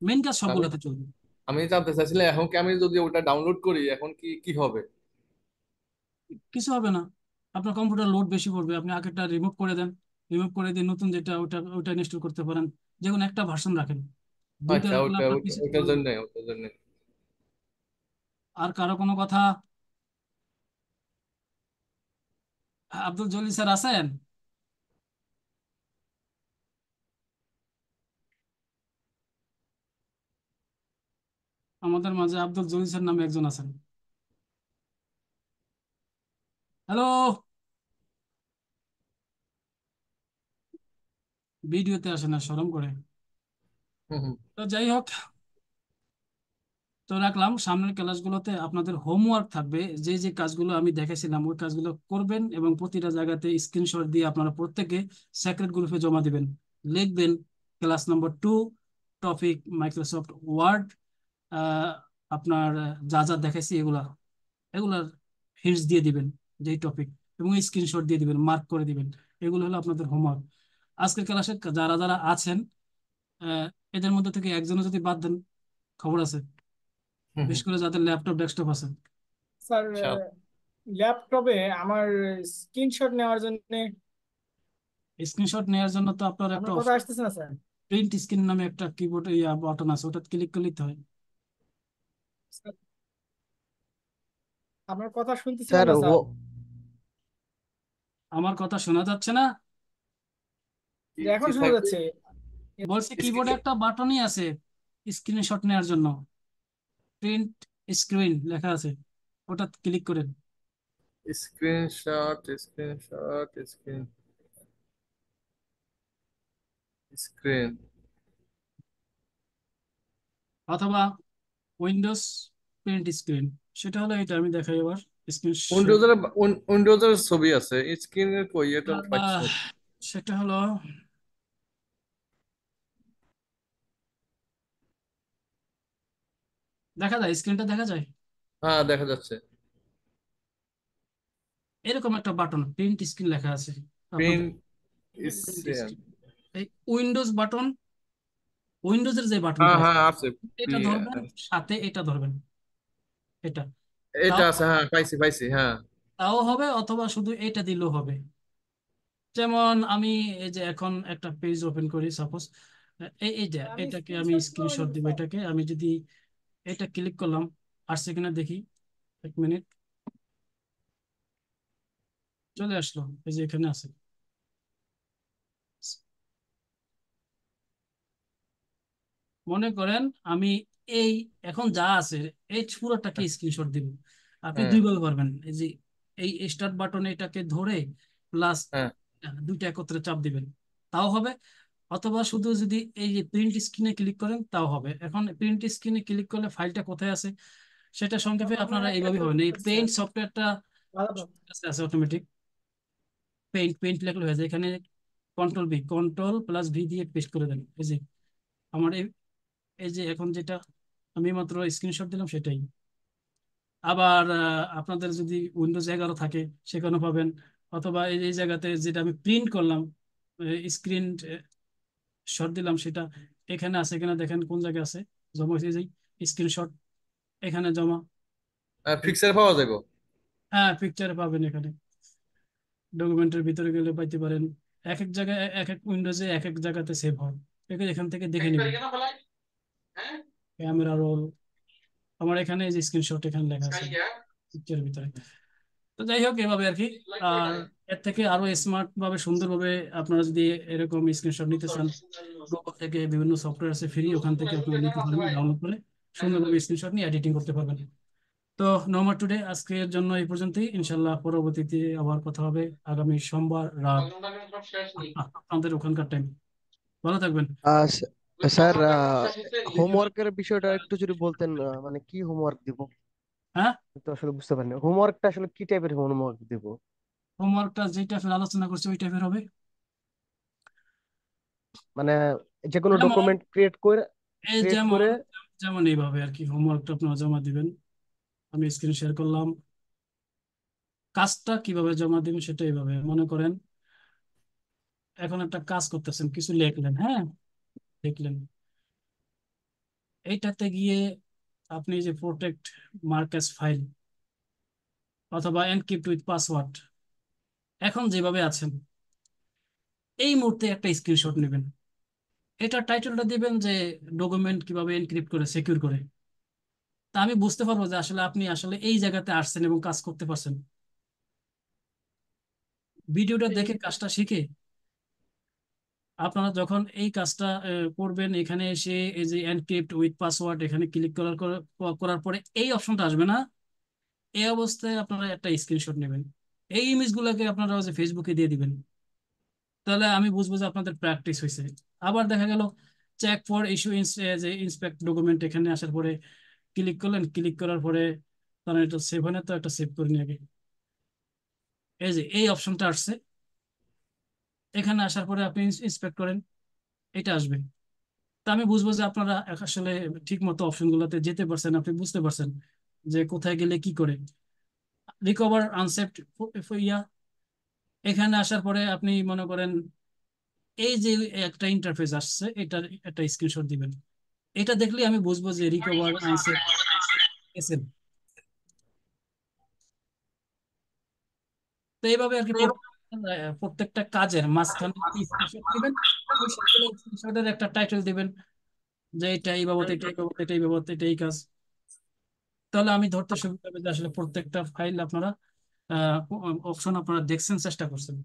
মেন কাজ আমি সবগুলোতে চলবে। আমি জানতে চাইছিলাম এখন কি আমি যদি ওটা ডাউনলোড করি এখন কি কি হবে? কিছু হবে না, আপনার কম্পিউটার লোড বেশি পড়বে। আপনি আগেরটা রিমুভ করে দেন, রিমুভ করে দিয়ে নতুন যেটা ওটা ওটা ইনস্টল করতে পারেন। যে কোনো একটা ভার্সন রাখেন, দুইটা আচ্ছা, রাখলে ওটা আপনার ওটা পিসি ওটার চলবে। জন্য ওটার জন্য আর কারো কোনো কথা? আব্দুল জলিল স্যার আছেন আমাদের মাঝে? আব্দুল জলিল স্যার নামে একজন আছেন। হ্যালো, ভিডিওতে আসে না, শরম করে। হুম হুম। তো যাই হোক, তো রাখলাম। সামনের ক্লাসগুলোতে আপনাদের হোমওয়ার্ক থাকবে, যে যে কাজগুলো আমি দেখেছিলাম ওই কাজগুলো করবেন, এবং প্রতিটা জায়গাতে স্ক্রিনশট দিয়ে আপনারা প্রত্যেকে সেক্রেট গ্রুপে জমা দিবেন। লিখবেন class number 2, topic Microsoft Word, আপনার যা যা দেখেছি এগুলা, এগুলার হিন্টস দিয়ে দিবেন যেই টপিক, এবং স্ক্রিনশট দিয়ে দিবেন, মার্ক করে দিবেন। এগুলো হলো আপনাদের হোমওয়ার্ক। আজকের ক্লাসে যারা যারা আছেন, আহ, এদের মধ্যে থেকে একজনে যদি বাদ দেন, খবর আছে। হুম হুম। বিশেষ করে যাদের ল্যাপটপ ডেস্কটপ আছে। স্যার ইনশাআল্লাহ। ল্যাপটপে আমার স্ক্রিনশট নেওয়ার জন্য স্ক্রিনশট নেওয়ার জন্য তো আপনার একটা আপনার কথা আসতেছে না স্যার। প্রিন্ট স্ক্রিন নামে একটা কিবোর্ড বাটন আছে, ওটা ক্লিক করলেই তো হয়। স্যার, আপনার কথা শুনতেছিলাম স্যার না ও স্যার। আমার কথা শোনা যাচ্ছে না? কি যে এখন কি শোনা থাকবে? যাচ্ছে। বলছি কিবোর্ডে একটা বাটনই আছে স্ক্রিনশট নেওয়ার জন্য, প্রিন্ট স্ক্রিন লেখা আছে, ওটা ক্লিক করেন। স্ক্রিনশট স্ক্রিনশট স্ক্রিন অথবা উইন্ডোজ প্রিন্ট স্ক্রিন, সেটা হলো এটা, আমি দেখাই এবার স্ক্রিনশট। উইন্ডোজের উইন্ডোজের ছবি আছে স্ক্রিনের কই এটা আমি পাচ্ছি না। সেটা হলো, দেখা যায়, স্ক্রিনটা দেখা যায় হ্যাঁ দেখা যাচ্ছে। এরকম একটা বাটন প্রিন্ট স্ক্রিন লেখা আছে আপনাদের। Print print screen. স্ক্রিন, এই উইন্ডোজ বাটন, উইন্ডোজের যে বাটনটা হ্যাঁ আছে হ্যাঁ আছে। এটা ধরবেন, সাথে এটা ধরবেন, এটা। এটা তাও, আছে, হ্যাঁ পাইছি পাইছি হ্যাঁ। তাও হবে, অথবা শুধু এটা দিলেও হবে। যেমন আমি এই যে এখন একটা পেজ ওপেন করি সাপোজ, এই এই যে আমি এটাকে আমি স্ক্রিনশট তো স্ক্রিনশট দিব। স্যার। এটাকে আমি যদি এটা ক্লিক করলাম, আসছে কিনা দেখি, 1 মিনিট, চলে আসলো, এই যে এখানে আছে। মনে করেন আমি এই এখন যা আছে এই পুরোটাকে স্ক্রিনশট দিব। আপনি হ্যাঁ দুইভাবে পারবেন, এই যে এই স্টার্ট বাটনে এটাকে ধরে প্লাস হ্যাঁ। দুইটা একত্রে চাপ দিবেন, তাও হবে। অথবা শুধু যদি এই যে প্রিন্ট স্ক্রিনে ক্লিক করেন তাও হবে। এখন প্রিন্ট স্ক্রিনে ক্লিক করলে ফাইলটা কোথায় আছে সেটা সংক্ষেপে আমার আপনারা একটা এইভাবে হবেন। এই প্রশ্ন আছে স্যার। পেইন্ট সফটওয়্যারটা ভালো। আছে আছে অটোমেটিক, পেইন্ট পেইন্ট লেখা হয়ে যায় এখানে। কন্ট্রোল+V দিয়ে পেস্ট করে দেন। এই যে আমার এই যে এখন যেটা আমি মাত্র স্ক্রিনশট দিলাম সেটাই। আবার আপনাদের যদি উইন্ডোজ 11 থাকে সেখানে পাবেন। অথবা এই এই জায়গাতে যেটা আমি প্রিন্ট করলাম, স্ক্রিন শট দিলাম, সেটা এখানে আছে কিনা দেখেন, কোন জায়গায় আছে, জমা হয়েছে যে স্ক্রিনশট, এখানে জমা। ফিক্সার পাওয়া যাবে। হ্যাঁ, পিকচারে পাবেন এখানে, ডকুমেন্টের ভিতরে গেলে পাইতে পারেন। এক এক জায়গায় এক এক উইন্ডোজে এক এক জায়গাতে সেভ হয়, এখান থেকে দেখে নিবেন। ক্যামেরা রোল, আমার এখানে এই যে স্ক্রিনশট এখানে লেখা আছে পিকচারের ভিতরে। তো যাই হোক, এভাবে আর কি। আর এর থেকে আরো স্মার্ট ভাবে, সুন্দরভাবে আপনারা যদি এরকম স্ক্রিনশট নিতে চান, গুগল থেকে বিভিন্ন সফটওয়্যার আছে ফ্রি, ওখান থেকে আপনারা নিতে পারবেন, ডাউনলোড করে সুন্দরভাবে স্ক্রিনশট নিয়ে এডিটিং করতে পারবেন। তো নো মোর টুডে, আজকের জন্য এই পর্যন্তই। ইনশাল্লাহ পরবর্তীতে আবার কথা হবে আগামী সোমবার রাত আপনাদের ওখানকার টাইম। ভালো থাকবেন। স্যার হোমওয়ার্কের বিষয়টা একটু যদি বলতেন, মানে কি হোমওয়ার্ক দিব? হ্যাঁ, তো আসলে বুঝতে পারিনি হোমওয়ার্কটা আসলে কি টাইপের হোমওয়ার্ক দিব। হোমওয়ার্কটা যে টাইপের আলোচনা করছে ওই টাইপের হবে। মানে যে কোনো যেমন ডকুমেন্ট ক্রিয়েট করে এই ক্রিয়েট যেমন করে যেমন এইভাবে আর কি হোমওয়ার্কটা আপনারা জমা দিবেন। আমি স্ক্রিন শেয়ার করলাম। কাজটা কিভাবে জমা দিবেন সেটা এইভাবে মনে করেন, এখন একটা কাজ করতেছেন, কিছু লিখলেন, হ্যাঁ, লিখলেন, এইটাতে গিয়ে আপনি যে প্রোটেক্ট মার্কস ফাইল অথবা এনক্রিপ্ট উইথ পাসওয়ার্ড, এখন যেভাবে আছেন এই মুহূর্তে একটা স্ক্রিনশট নেবেন। এটা টাইটেলটা দিবেন যে ডকুমেন্ট কিভাবে এনক্রিপ্ট করে সিকিউর করে। তা আমি বুঝতে পারবো যে আসলে আপনি আসলে এই জায়গাতে আসছেন এবং কাজ করতে পারছেন। ভিডিওটা দেখে এই কাজটা শিখে আপনারা যখন এই কাজটা করবেন, এখানে এসে এই যে এনক্রিপ্ট উইথ পাসওয়ার্ড এখানে ক্লিক করার পরে এই অপশনটা আসবে না। এই অবস্থায় আপনারা একটা স্ক্রিনশট নেবেন, এই ইমেজগুলোকে আপনারা যে ফেসবুকে দিয়ে দিবেন। তাহলে আমি বুঝবো যে আপনাদের প্র্যাকটিস হয়েছে। আবার দেখা গেল চেক ফর ইস্যু যে ইন্সপেক্ট ডকুমেন্ট, এখানে আসার পরে ক্লিক করলেন, ক্লিক করার পরে তাহলে এটা সেভ হয় না, তো একটা সেভ করে নিয়ে আগে এই যে এই অপশনটা আসছে, এখানে আসার পরে আপনি ইন্সপেক্ট করেন, এটা আসবে। তা আমি বুঝবো যে আপনারা আসলে ঠিক মতো অপশনগুলোতে যেতে পারছেন, আপনি বুঝতে পারছেন যে কোথায় গেলে কি করে। রিকভার আনসেভড ইয়া, এখানে আসার পরে আপনি মনে করেন এই যে একটা ইন্টারফেস আসছে, এটার একটা স্ক্রিনশট দিবেন। এটা দেখলে আমি বুঝবো যে রিকভার আনসেভ এসএল। তো এইভাবে আর কি প্রত্যেকটা কাজের মাঝখানে স্ক্রিনশট দিবেন। ওই সবগুলো স্ক্রিনশটের একটা টাইটেল দিবেন যে এটা এই বাবদ, এটা এই বাবদ, এটা এই বাবদ, এটা এই কাজ। তাহলে আমি ধরতে সুবিধা হবে যে আসলে প্রত্যেকটা ফাইল আপনারা অপশন আপনারা দেখছেন, চেষ্টা করছেন,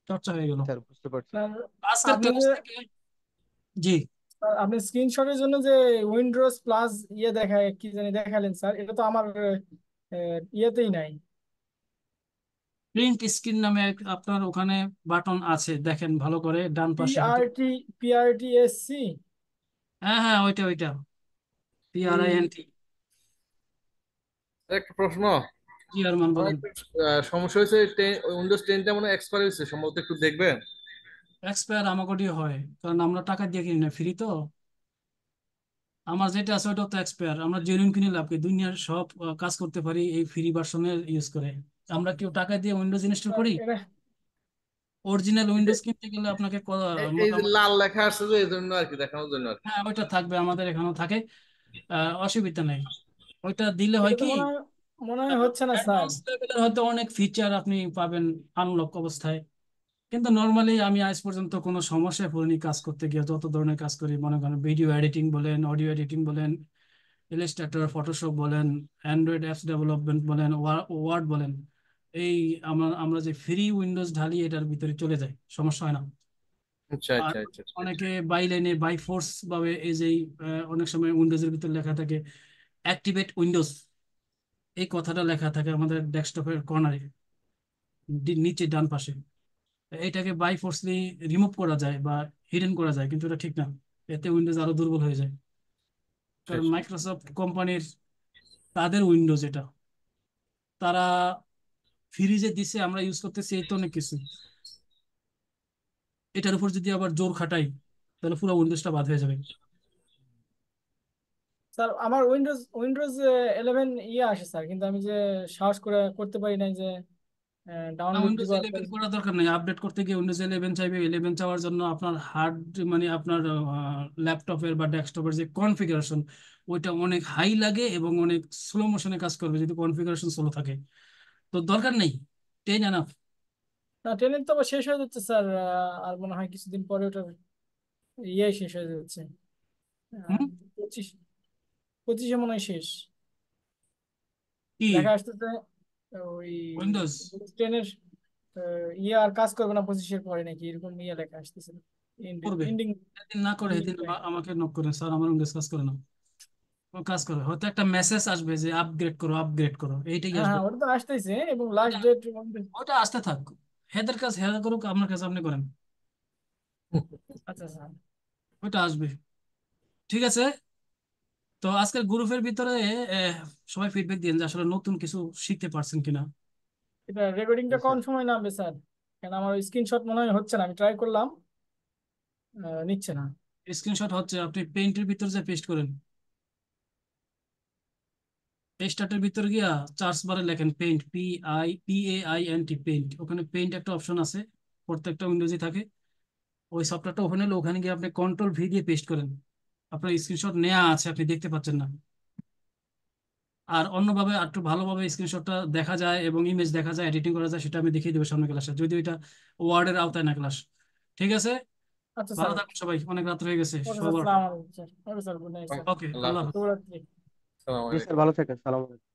চর্চা হয়ে গেল স্যার বুঝতে পারছি। স্যার, আজকের আপনি ক্লাস যে থেকে। জি। আপনি স্ক্রিনশটের জন্য যে উইন্ডোজ প্লাস দেখায় কি জানি দেখালেন স্যার, এটা তো আমার ইয়েতেই নাই। প্রিন্ট স্ক্রিন নামে আপনার ওখানে বাটন আছে, দেখেন ভালো করে ডান পাশে ভিতর। পিআরটি পিআরটিএসসি। হ্যাঁ হ্যাঁ, ওইটা ওইটা, এই PRINT। একটা প্রশ্ন। জি আরমান আমার বলেন। একটা সমস্যা হয়েছে, উইন্ডোজ 10টা মনে এক্সপায়ার হয়েছে, সম্ভবত একটু দেখবেন। এক্সপায়ার আমাকে হয়, কারণ আমরা টাকা দিয়ে কিনি না, ফ্রি তো। আমার যেটা আছে ওটা তো এক্সপায়ার। আমরা জেনুইন কিনে লাভ কি, দুনিয়ার সব কাজ করতে পারি এই ফ্রি ভার্সনের ইউজ করে। আমরা কেউ টাকা দিয়ে উইন্ডোজ ইনস্টল স্যার, করি? এটা অরিজিনাল এটা- উইন্ডোজ কিনতে গেলে আপনাকে এই যে মোটামুটি। লাল লেখা আসছে যে, এই জন্য আর কি, দেখানোর জন্য আর কি। হ্যাঁ, ওইটা থাকবে, আমাদের এখানেও থাকে, অসুবিধা নেই। ওইটা দিলে হয় এটা তো কি, মনে হয় হচ্ছে না স্যার। অ্যাডভান্স লেভেলের হয়তো অনেক ফিচার আপনি পাবেন আনলক অবস্থায়। কিন্তু নর্মালি আমি আজ পর্যন্ত কোনো সমস্যায় পড়িনি কাজ করতে গিয়ে। যত ধরনের কাজ করি, মনে করেন ভিডিও এডিটিং বলেন, অডিও এডিটিং বলেন, ইলাস্ট্রেটর, ফটোশপ বলেন, অ্যান্ড্রয়েড অ্যাপস ডেভেলপমেন্ট বলেন, ওয়ার্ড বলেন, এই আমরা যে ফ্রি উইন্ডোজ ঢালি এটার ভিতরে চলে যায়, সমস্যা হয় না। আচ্ছা আর আচ্ছা আচ্ছা আচ্ছা। অনেকে বাই লাইনে বাই ফোর্স ভাবে এই যে অনেক সময় উইন্ডোজের ভিতরে লেখা থাকে অ্যাক্টিভেট উইন্ডোজ, এই কথাটা লেখা থাকে আমাদের ডেস্কটপের কর্নারে নিচে ডান পাশে। এটাকে বাই ফোর্সলি রিমুভ করা যায় বা হিডেন করা যায়, কিন্তু এটা ঠিক না। এতে উইন্ডোজ আরো দুর্বল হয়ে যায়। আচ্ছা, কারণ আচ্ছা। মাইক্রোসফট কোম্পানির তাদের উইন্ডোজ এটা, তারা ফ্রি যে দিছে আমরা ইউজ করতেছি, এই তো অনেক কিছু। এটার উপর যদি আবার জোর খাটাই তাহলে পুরো উইন্ডোজটা বাদ হয়ে যাবে। স্যার, আমার উইন্ডোজ 11 আসে স্যার, কিন্তু আমি যে সাহস করে করতে পারি না যে না, ডাউনলোড উইন্ডোজ দিব আর ইলেভেন করার দরকার নেই। আপডেট করতে গিয়ে উইন্ডোজ 11 চাইবে। 11 চাওয়ার জন্য আপনার হার্ড, মানে আপনার ল্যাপটপের বা ডেস্কটপের যে কনফিগারেশন, ওইটা অনেক হাই লাগে এবং অনেক স্লো মোশনে কাজ করবে যদি কনফিগারেশন স্লো থাকে। তো দরকার নেই, 10 এনাফ। না, ট্রেনের তো আবার শেষ হয়ে যাচ্ছে স্যার। আর মনে হয় কিছুদিন পরে ওটার শেষ হয়ে যাচ্ছে। আহ, হুম। 25 মনে হয় শেষ কি দেখা আসতেছে। ওই উইন্ডোজ 10-এর আর কাজ করবে না 25-এর পরে নাকি, এরকম লেখা আসতেছে। করবে? এন্ডিং যেদিন না করে এন্ডিং সেদিন টাইম। আমাকে নক করেন, স্যার আমার উইন্ডোজ কাজ করে না। ও কাজ করে, হয়তো একটা মেসেজ আসবে যে আপগ্রেড করো, আপগ্রেড করো, এইটাই হ্যাঁ আসবে। হ্যাঁ, ওটা তো আসতেছে এবং লাস্ট ওটা ডেট। ওটা আসতে থাক, হেদের কাজ হেদা করুক, আপনার কাছে আপনি করেন, আচ্ছা স্যার। ওটা আসবে। ঠিক আছে। তো আজকের গ্রুপের ভিতরে সবাই ফিডব্যাক দিন যে আসলে নতুন কিছু শিখতে পারছেন কিনা। এটা রেকর্ডিংটা জি কোন স্যার। সময় নামবে স্যার? কেন আমার স্ক্রিনশট মনে হয় হচ্ছে না, আমি ট্রাই করলাম, নিচ্ছে না। স্ক্রিনশট হচ্ছে, আপনি পেইন্টের ভিতর যে পেস্ট করেন, স্টার্টের ভিতর গিয়া সার্চ বারে লেখেন পেইন্ট, PAINT পেইন্ট, ওখানে পেইন্ট একটা অপশন আছে, প্রত্যেকটা উইন্ডোজে থাকে। ওই সফটওয়্যারটা ওখানে হলে ওখানে গিয়ে আপনি কন্ট্রোল V দিয়ে পেস্ট করেন। আপনার স্ক্রিনশট নেওয়া আছে, আপনি দেখতে পাচ্ছেন না। আর অন্যভাবে আর একটু ভালোভাবে স্ক্রিনশটটা দেখা যায় এবং ইমেজ দেখা যায়, এডিটিং করা যায়, সেটা আমি দেখিয়ে দেবো সামনে ক্লাসে, যদিও এটা ওয়ার্ডের আওতায় না ক্লাস। ঠিক আছে, আচ্ছা ভালো স্যার। থাকুন সবাই, অনেক রাত হয়ে গেছে ওকে স্যার, সবার। সালাম আলাইকুম sir. Okay sir, good night sir. Okay, আল্লাহ আল্লাহ হাফেজ। হাফেজ। শুভরাত্রি। আসসালামু জি স্যার, আলাইকুম। ভালো থাকেন, সালাম আলাইকুম।